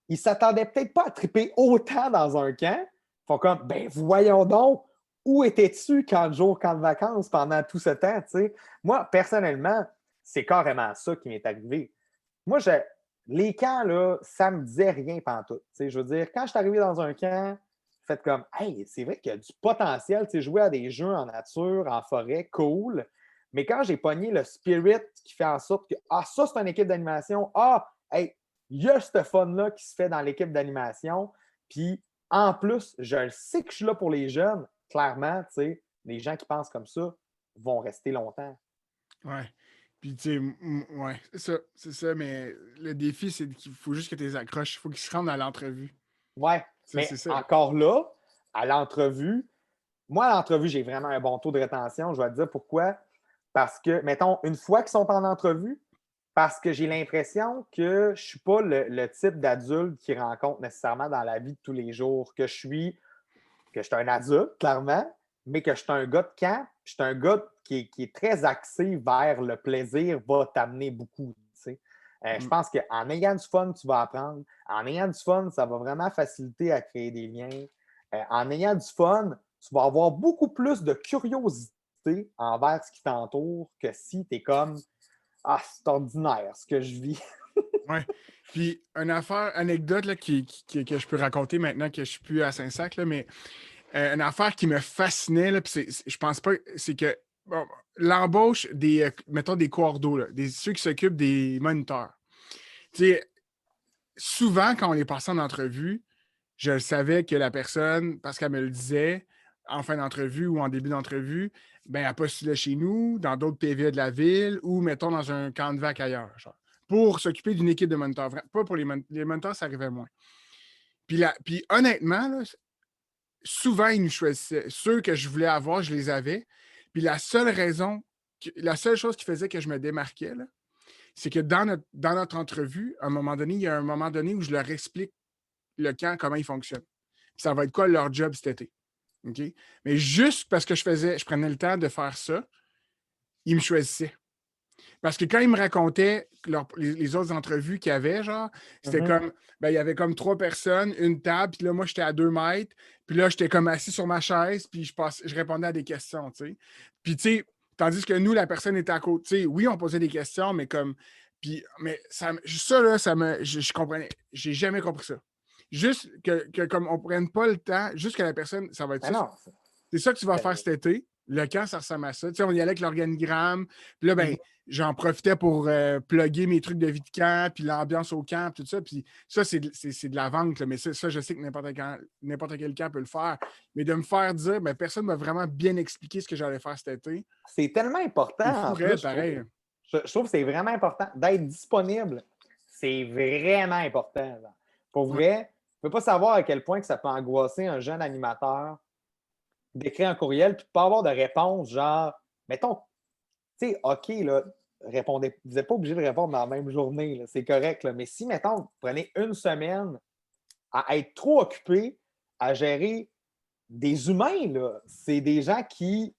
ils ne s'attendaient peut-être pas à triper autant dans un camp. Ils font comme, ben voyons donc, où étais-tu quand de jours, quand de vacances pendant tout ce temps? T'sais? Moi, personnellement, c'est carrément ça qui m'est arrivé. Moi, les camps, là, ça ne me disait rien pantoute. Je veux dire, quand je suis arrivé dans un camp, fait comme, hey, c'est vrai qu'il y a du potentiel, jouer à des jeux en nature, en forêt, cool. Mais quand j'ai pogné le spirit qui fait en sorte que, ah, ça, c'est une équipe d'animation, ah, hey, il y a ce fun-là qui se fait dans l'équipe d'animation. Puis, en plus, je le sais que je suis là pour les jeunes. Clairement, tu sais, les gens qui pensent comme ça vont rester longtemps. Ouais. Puis, tu sais, ouais, c'est ça, mais le défi, c'est qu'il faut juste que tu les accroches. Il faut qu'ils se rendent à l'entrevue. Ouais, C'est mais ça. encore là, à l'entrevue, moi, à l'entrevue, j'ai vraiment un bon taux de rétention. Je vais te dire pourquoi. Parce que, mettons, une fois qu'ils sont en entrevue, parce que j'ai l'impression que je ne suis pas le type d'adulte qu'ils rencontrent nécessairement dans la vie de tous les jours, que je suis un adulte, clairement, mais que je suis un gars de camp, je suis un gars qui est très axé vers le plaisir, va t'amener beaucoup. Tu sais. Je Mm. pense qu'en ayant du fun, tu vas apprendre. En ayant du fun, ça va vraiment faciliter à créer des liens. En ayant du fun, tu vas avoir beaucoup plus de curiosité envers ce qui t'entoure que si tu es comme Ah, c'est ordinaire ce que je vis. Ouais. Puis, une affaire, anecdote là, que je peux raconter maintenant que je suis plus à Saint-Sac, là, mais une affaire qui me fascinait, là, puis je pense pas, c'est que bon, l'embauche des, mettons, des coordos, là, ceux qui s'occupent des moniteurs. Tu sais, souvent, quand on les passait en entrevue, je le savais que la personne, parce qu'elle me le disait en fin d'entrevue ou en début d'entrevue, ben, elle postulait chez nous, dans d'autres PVA de la ville ou, mettons, dans un camp de vac ailleurs, genre, pour s'occuper d'une équipe de moniteurs. Pas pour les moniteurs, ça arrivait moins. Puis honnêtement, là, souvent, ils nous choisissaient. Ceux que je voulais avoir, je les avais. Puis la seule chose qui faisait que je me démarquais, là, c'est que dans notre entrevue, à un moment donné, il y a un moment donné où je leur explique le camp, comment il fonctionne. Puis ça va être quoi leur job cet été. OK? Mais juste parce que je prenais le temps de faire ça, ils me choisissaient. Parce que quand ils me racontaient les autres entrevues qu'il y avait, genre, c'était comme, ben, il y avait comme 3 personnes, une table, puis là, moi, j'étais à 2 mètres, puis là, j'étais comme assis sur ma chaise, puis je répondais à des questions, tu sais. Puis, tu sais, tandis que nous, la personne était à côté, tu sais, oui, on posait des questions, mais comme, mais ça là, je comprenais, j'ai jamais compris ça. Juste que comme on prenne pas le temps, juste que la personne, ça va être Mais ça. non. C'est ça que tu vas faire Ben, cet été. Le camp, ça ressemble à ça. Tu sais, on y allait avec l'organigramme. Puis là, ben, j'en profitais pour plugger mes trucs de vie de camp, puis l'ambiance au camp, tout ça. Puis ça, c'est de la vente. Là. Mais ça, je sais que n'importe quel camp peut le faire. Mais de me faire dire, ben, personne ne m'a vraiment bien expliqué ce que j'allais faire cet été. c'est tellement C'est important fou, en plus, je trouve. pareil. Je trouve que c'est vraiment important d'être disponible. C'est vraiment important. Genre. Pour Ouais. vrai, tu ne peux pas savoir à quel point que ça peut angoisser un jeune animateur d'écrire un courriel puis de ne pas avoir de réponse, genre, mettons, tu sais, OK, là, répondez, vous n'êtes pas obligé de répondre dans la même journée, là, c'est correct, là, mais si, mettons, vous prenez une semaine à être trop occupé à gérer des humains, là, c'est des gens qui,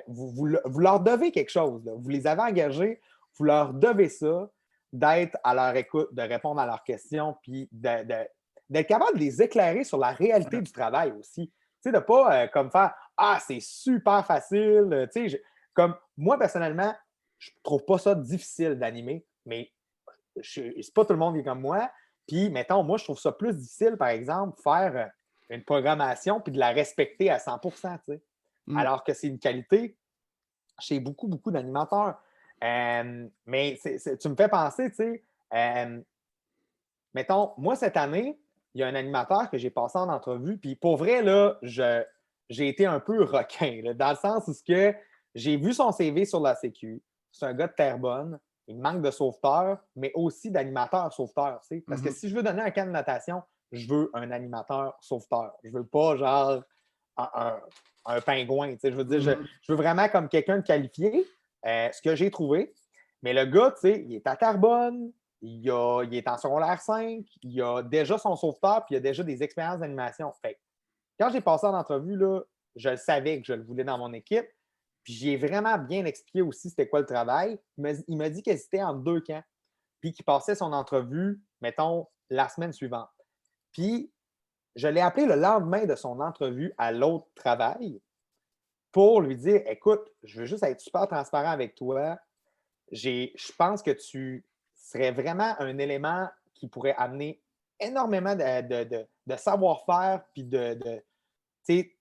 vous leur devez quelque chose, là. Vous les avez engagés, vous leur devez ça, d'être à leur écoute, de répondre à leurs questions, puis d'être capable de les éclairer sur la réalité du travail aussi. Tu sais, de ne pas comme faire Ah, c'est super facile. Tu sais, comme moi, personnellement, je ne trouve pas ça difficile d'animer, mais c'est pas tout le monde qui est comme moi. Puis, mettons, moi, je trouve ça plus difficile, par exemple, faire une programmation puis de la respecter à 100 tu sais. Alors que c'est une qualité chez beaucoup, beaucoup d'animateurs. Mais tu me fais penser, tu sais, mettons, moi, cette année, il y a un animateur que j'ai passé en entrevue, puis pour vrai, là, j'ai été un peu requin, là, dans le sens où j'ai vu son CV sur la Sécu. C'est un gars de Terrebonne. Il manque de sauveteur, mais aussi d'animateur sauveteur. Tu sais. Parce que si je veux donner un camp de natation, je veux un animateur sauveteur. Je veux pas genre un pingouin. Tu sais. Je veux dire, je veux vraiment comme quelqu'un de qualifié, ce que j'ai trouvé. Mais le gars, tu sais, il est à Terrebonne, il est en secondaire 5, il a déjà son sauveteur, puis il a déjà des expériences d'animation. Fait quand j'ai passé en entrevue, là, je le savais que je le voulais dans mon équipe. Puis j'ai vraiment bien expliqué aussi c'était quoi le travail. Il m'a dit qu'il était en 2 camps, puis qu'il passait son entrevue, mettons, la semaine suivante. Puis je l'ai appelé le lendemain de son entrevue à l'autre travail pour lui dire Écoute, je veux juste être super transparent avec toi. Je pense que tu serais vraiment un élément qui pourrait amener énormément de savoir-faire puis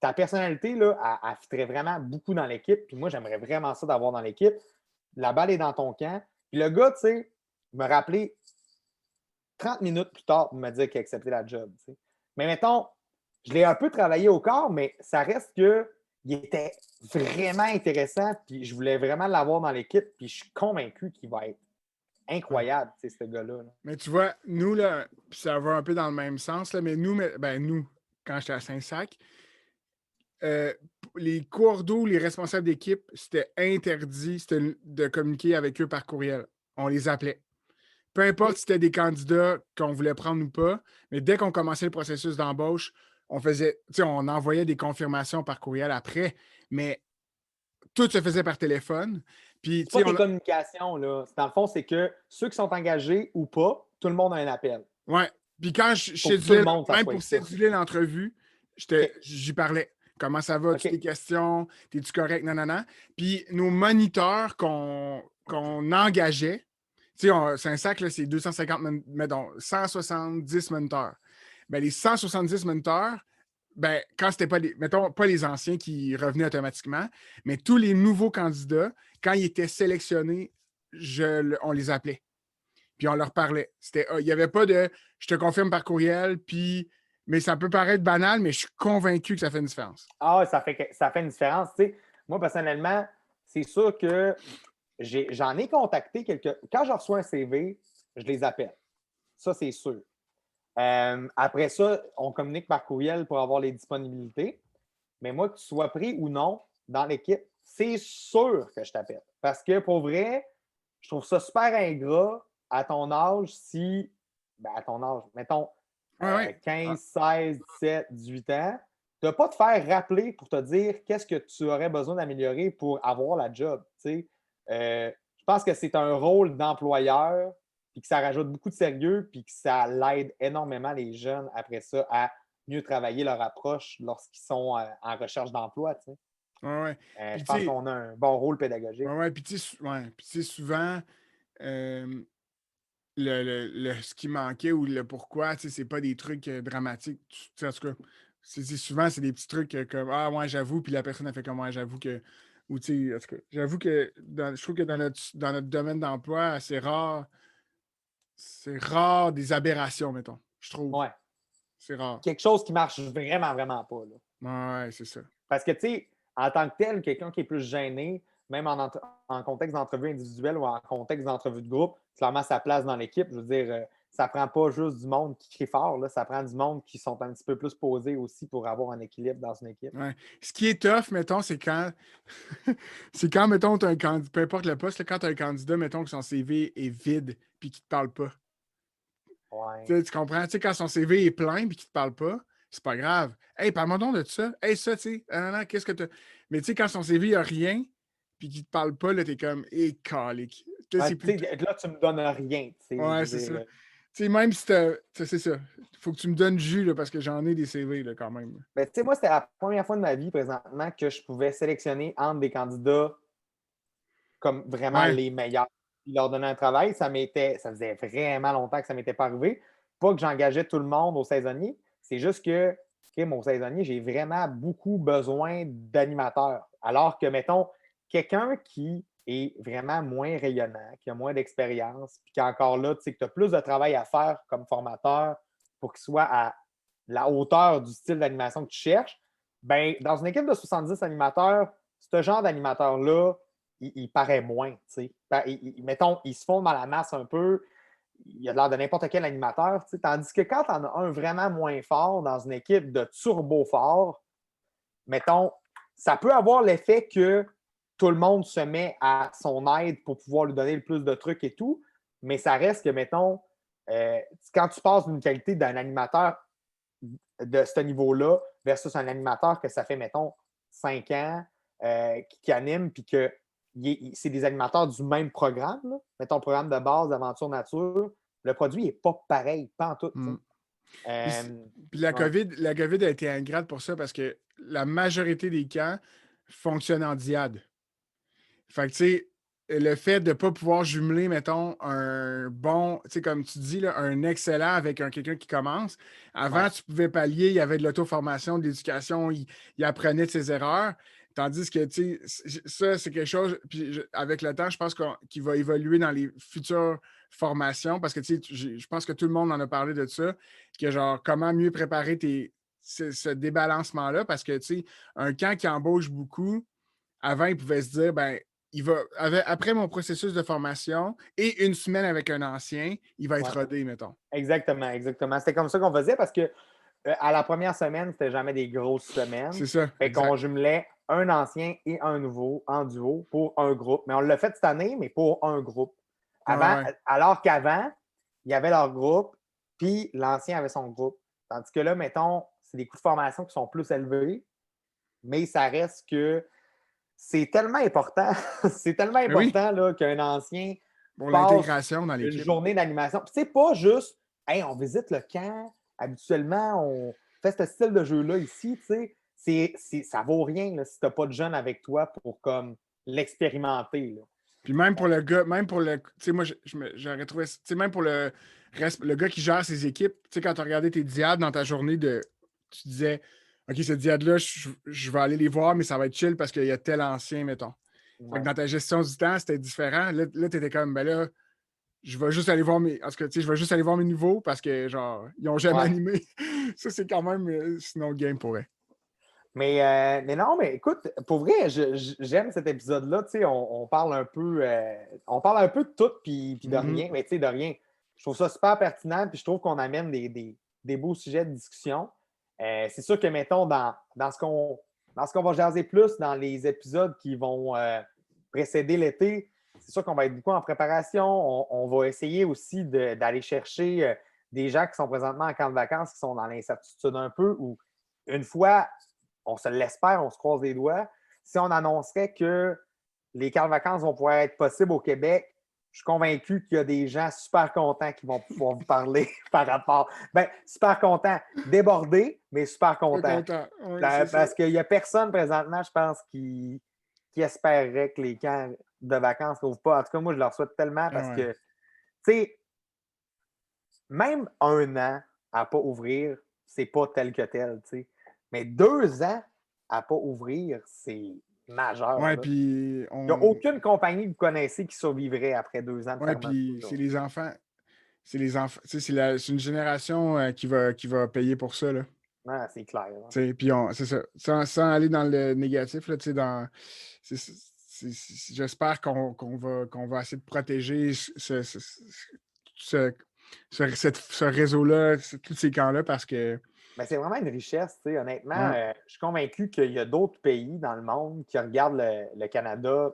ta personnalité, là, elle fitterait vraiment beaucoup dans l'équipe. Puis moi, j'aimerais vraiment ça d'avoir dans l'équipe. La balle est dans ton camp. Puis le gars, tu sais, me rappelait 30 minutes plus tard pour me dire qu'il a accepté la job. T'sais. Mais mettons, je l'ai un peu travaillé au corps, mais ça reste qu'il était vraiment intéressant. Puis je voulais vraiment l'avoir dans l'équipe. Puis je suis convaincu qu'il va être incroyable, ce gars-là. Là. Mais tu vois, nous, là, ça va un peu dans le même sens, là, mais nous, quand j'étais à Saint-Sac, les cours d'eau, les responsables d'équipe, c'était interdit de communiquer avec eux par courriel. On les appelait. Peu importe si c'était des candidats qu'on voulait prendre ou pas, mais dès qu'on commençait le processus d'embauche, on envoyait des confirmations par courriel après, mais tout se faisait par téléphone. Puis, c'est pas tes communications, là. Dans le fond, c'est que ceux qui sont engagés ou pas, tout le monde a un appel. Ouais. Puis quand je cédulais, même pour céduler l'entrevue, j'y parlais. Comment ça va? Toutes les questions? T'es-tu correct? Non, non, non. Puis nos moniteurs qu'on engageait, tu sais, Saint-Sac, c'est 250, mettons, 170 moniteurs. Ben, les 170 moniteurs, ben, quand c'était pas mettons, pas les anciens qui revenaient automatiquement, mais tous les nouveaux candidats, quand ils étaient sélectionnés, on les appelait. puis on leur parlait. Il n'y avait pas de « je te confirme par courriel », mais ça peut paraître banal, mais je suis convaincu que ça fait une différence. Ah, ça fait une différence. Tu sais, moi, personnellement, c'est sûr que j'en ai contacté quelques. Quand je reçois un CV, je les appelle. Ça, c'est sûr. Après ça, on communique par courriel pour avoir les disponibilités. Mais moi, que tu sois pris ou non dans l'équipe, c'est sûr que je t'appelle. Parce que pour vrai, je trouve ça super ingrat à ton âge si, à ton âge, mettons Ouais. 15, 16, 17, 18 ans, de ne pas te faire rappeler pour te dire qu'est-ce que tu aurais besoin d'améliorer pour avoir la job. Je pense que c'est un rôle d'employeur, puis que ça rajoute beaucoup de sérieux, puis que ça l'aide énormément les jeunes après ça à mieux travailler leur approche lorsqu'ils sont en recherche d'emploi. Ouais. Je Puis, tu pense sais, qu'on a un bon rôle pédagogique. puis, tu sais, souvent, ce qui manquait ou le pourquoi, tu sais, c'est pas des trucs dramatiques. Tu sais, en tout cas, souvent, c'est des petits trucs comme Ah, ouais, j'avoue, puis la personne a fait comme Ouais, j'avoue que. Ou, tu sais, en tout cas, j'avoue que je trouve que dans notre domaine d'emploi, c'est rare des aberrations, mettons. Je trouve. Ouais. C'est rare. Quelque chose qui marche vraiment, vraiment pas. Là. Ouais, c'est ça. Parce que, tu sais, en tant que tel, quelqu'un qui est plus gêné, même en contexte d'entrevue individuelle ou en contexte d'entrevue de groupe, clairement sa place dans l'équipe. Je veux dire, ça prend pas juste du monde qui crie fort, là, ça prend du monde qui sont un petit peu plus posés aussi pour avoir un équilibre dans une équipe. Ouais. Ce qui est tough, mettons, c'est quand, mettons, tu as un candidat, peu importe le poste, là, quand tu as un candidat, mettons, que son CV est vide puis qu'il ne te parle pas. Ouais. Tu comprends? Tu sais, quand son CV est plein et qu'il ne te parle pas, c'est pas grave. Hey, parle-moi donc de ça. Hey, ça, tu sais, non, qu'est-ce que tu. Mais tu sais, quand son CV, il n'y a rien puis qu'il ne te parle pas, là, t'es comme, calique. Là, Ouais, c'est plus. là, tu me donnes rien. Je Ouais, veux c'est ça. dire, Tu sais, même si t'as. C'est ça. Faut que tu me donnes jus, là, parce que j'en ai des CV, là, quand même. ben, moi, c'était la première fois de ma vie présentement que je pouvais sélectionner entre des candidats comme vraiment Ouais. les meilleurs. Puis leur donner un travail, ça faisait vraiment longtemps que ça ne m'était pas arrivé. Pas que j'engageais tout le monde au saisonnier, c'est juste que, mon saisonnier, j'ai vraiment beaucoup besoin d'animateurs. Alors que, mettons, quelqu'un qui est vraiment moins rayonnant, qui a moins d'expérience, puis qui est encore là, tu sais, que tu as plus de travail à faire comme formateur pour qu'il soit à la hauteur du style d'animation que tu cherches, ben, dans une équipe de 70 animateurs, ce genre d'animateur-là, il paraît moins. Mettons, ils se font dans la masse un peu. Il a l'air de n'importe quel animateur. Tandis que quand tu en as un vraiment moins fort dans une équipe de turbo fort, mettons, ça peut avoir l'effet que tout le monde se met à son aide pour pouvoir lui donner le plus de trucs et tout. Mais ça reste que, mettons, quand tu passes d'une qualité d'un animateur de ce niveau-là versus un animateur que ça fait, mettons, 5 ans qui anime, puis que c'est des animateurs du même programme, là. Mettons, programme de base d'Aventure Nature, le produit n'est pas pareil, pas en tout. Mm. Euh, Puis la ouais. COVID a été ingrate pour ça parce que la majorité des camps fonctionnent en diade. Fait que, tu sais, le fait de ne pas pouvoir jumeler, mettons, un bon, tu sais, comme tu dis, là, un excellent avec quelqu'un qui commence. Ouais. Avant, tu pouvais pallier, il y avait de l'auto-formation, de l'éducation, il apprenait de ses erreurs. Tandis que, tu sais, ça, c'est quelque chose, puis avec le temps, je pense qu'il va évoluer dans les futures formations parce que, tu sais, je pense que tout le monde en a parlé de ça, que genre, comment mieux préparer ce débalancement-là parce que, tu sais, un camp qui embauche beaucoup, avant, il pouvait se dire, ben, après mon processus de formation et une semaine avec un ancien, il va Ouais. être rodé, mettons. Exactement, exactement. C'était comme ça qu'on faisait parce que à la première semaine, c'était jamais des grosses semaines. C'est ça, Fait qu'on exact. jumelait un ancien et un nouveau en duo pour un groupe. Mais on l'a fait cette année, mais pour un groupe. Ouais, Avant, ouais. alors qu'avant, il y avait leur groupe, puis l'ancien avait son groupe. Tandis que là, mettons, c'est des coûts de formation qui sont plus élevés, mais ça reste que c'est tellement important. C'est tellement Ben oui, important là, qu'un ancien pour passe l'intégration dans une l'équipe. journée d'animation. Puis c'est pas juste, hey, on visite le camp, habituellement, on fait ce style de jeu-là ici, tu sais, ça vaut rien là, si tu n'as pas de jeunes avec toi pour comme l'expérimenter. Là. Puis même pour le gars, tu sais, moi, j'aurais trouvé, tu sais, même pour le gars qui gère ses équipes, tu sais, quand tu regardais tes diades dans ta journée tu disais, OK, cette diade-là, je vais aller les voir, mais ça va être chill parce qu'il y a tel ancien, mettons. Fait que Ouais. dans ta gestion du temps, c'était différent. Là tu étais comme, ben là, je vais juste aller voir mes. En tout cas, tu sais, je vais juste aller voir mes nouveaux parce que, genre, ils n'ont jamais Ouais. animé. Ça, c'est quand même sinon game pour eux. Mais non, mais écoute, pour vrai, j'aime cet épisode-là. Tu sais, on parle on parle un peu de tout puis de rien, mais tu sais, de rien. Je trouve ça super pertinent, puis je trouve qu'on amène des beaux sujets de discussion. C'est sûr que, mettons, dans ce qu'on va jaser plus dans les épisodes qui vont précéder l'été, c'est sûr qu'on va être beaucoup en préparation. On va essayer aussi d'aller chercher des gens qui sont présentement en camp de vacances, qui sont dans l'incertitude un peu, ou une fois, on se l'espère, on se croise les doigts, si on annoncerait que les camps de vacances vont pouvoir être possibles au Québec, je suis convaincu qu'il y a des gens super contents qui vont pouvoir vous parler par rapport. Ben, super contents, débordés, mais super contents. Oui, Parce qu'il n'y a personne présentement, je pense, qui espérerait que les camps de vacances n'ouvrent pas. En tout cas, moi, je leur souhaite tellement parce que, tu sais, même un an à ne pas ouvrir, c'est pas tel que tel, tu sais. Mais 2 ans à ne pas ouvrir, c'est majeur. Ouais, Là. puis Il n'y a aucune compagnie que vous connaissez qui survivrait après 2 ans de ouais, fermeture. puis c'est les enfants. C'est les enfants. Tu sais, c'est une génération qui va payer pour ça, là. Ah, c'est clair. Là. Tu sais, puis c'est ça. Sans aller dans le négatif, là, tu sais, j'espère qu'on va essayer de protéger ce réseau-là, tous ces camps-là, parce que. Mais c'est vraiment une richesse, tu sais. Honnêtement, Ouais. je suis convaincu qu'il y a d'autres pays dans le monde qui regardent le Canada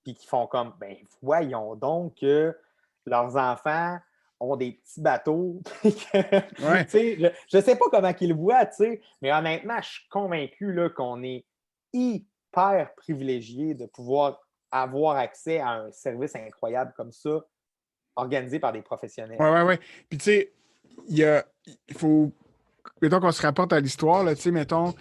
et qui font comme, ben voyons donc que leurs enfants ont des petits bateaux. Ouais. Je ne sais pas comment ils le voient, mais honnêtement, je suis convaincu là, qu'on est hyper privilégié de pouvoir avoir accès à un service incroyable comme ça, organisé par des professionnels. Ouais. Puis tu sais, il faut. Mettons qu'on se rapporte à l'histoire, là, tu sais, mettons,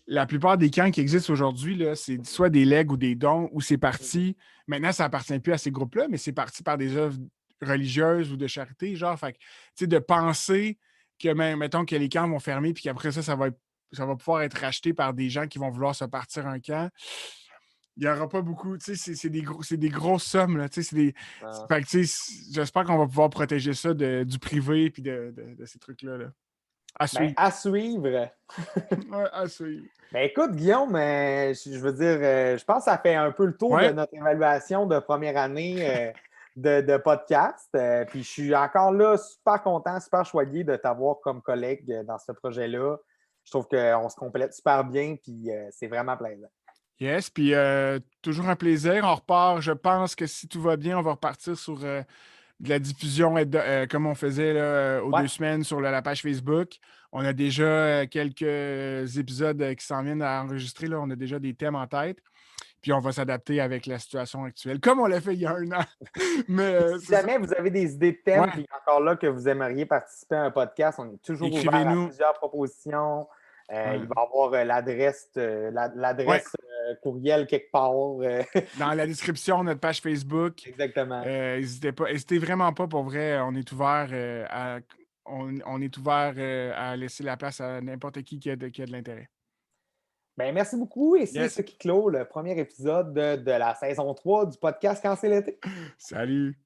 la plupart des camps qui existent aujourd'hui, là, c'est soit des legs ou des dons, ou c'est parti. Maintenant, ça appartient plus à ces groupes-là, mais c'est parti par des œuvres religieuses ou de charité, genre. Fait que, tu sais, de penser que, mettons, que les camps vont fermer, puis qu'après ça va pouvoir être racheté par des gens qui vont vouloir se partir un camp. Il n'y aura pas beaucoup, tu sais, c'est des grosses sommes, là, tu sais, fait que, tu sais, j'espère qu'on va pouvoir protéger ça du privé puis de ces trucs-là, là. À Ben, suivre. à suivre. Ouais, à suivre. Ben, écoute, Guillaume, je veux dire, je pense que ça fait un peu le tour de Ouais. notre évaluation de première année de podcast. Puis je suis encore là super content, super choyé de t'avoir comme collègue dans ce projet-là. Je trouve qu'on se complète super bien, puis c'est vraiment plaisant. Yes, puis toujours un plaisir. On repart, je pense que si tout va bien, on va repartir sur de la diffusion comme on faisait là, aux Ouais. 2 semaines sur la page Facebook. On a déjà quelques épisodes qui s'en viennent à enregistrer. Là. On a déjà des thèmes en tête. Puis on va s'adapter avec la situation actuelle, comme on l'a fait il y a un an. Mais Si c'est ça. jamais vous avez des idées de thèmes, Ouais, puis encore là que vous aimeriez participer à un podcast, on est toujours ouvert à écrivez-nous. plusieurs propositions. Il Ouais. va y avoir l'adresse Ouais. courriel quelque part. Dans la description de notre page Facebook. Exactement. N'hésitez vraiment pas pour vrai. On est ouvert à laisser la place à n'importe qui a de l'intérêt. Ben, merci beaucoup. Et c'est Yes. ce qui clôt le premier épisode de la saison 3 du podcast Quand c'est l'été. Salut.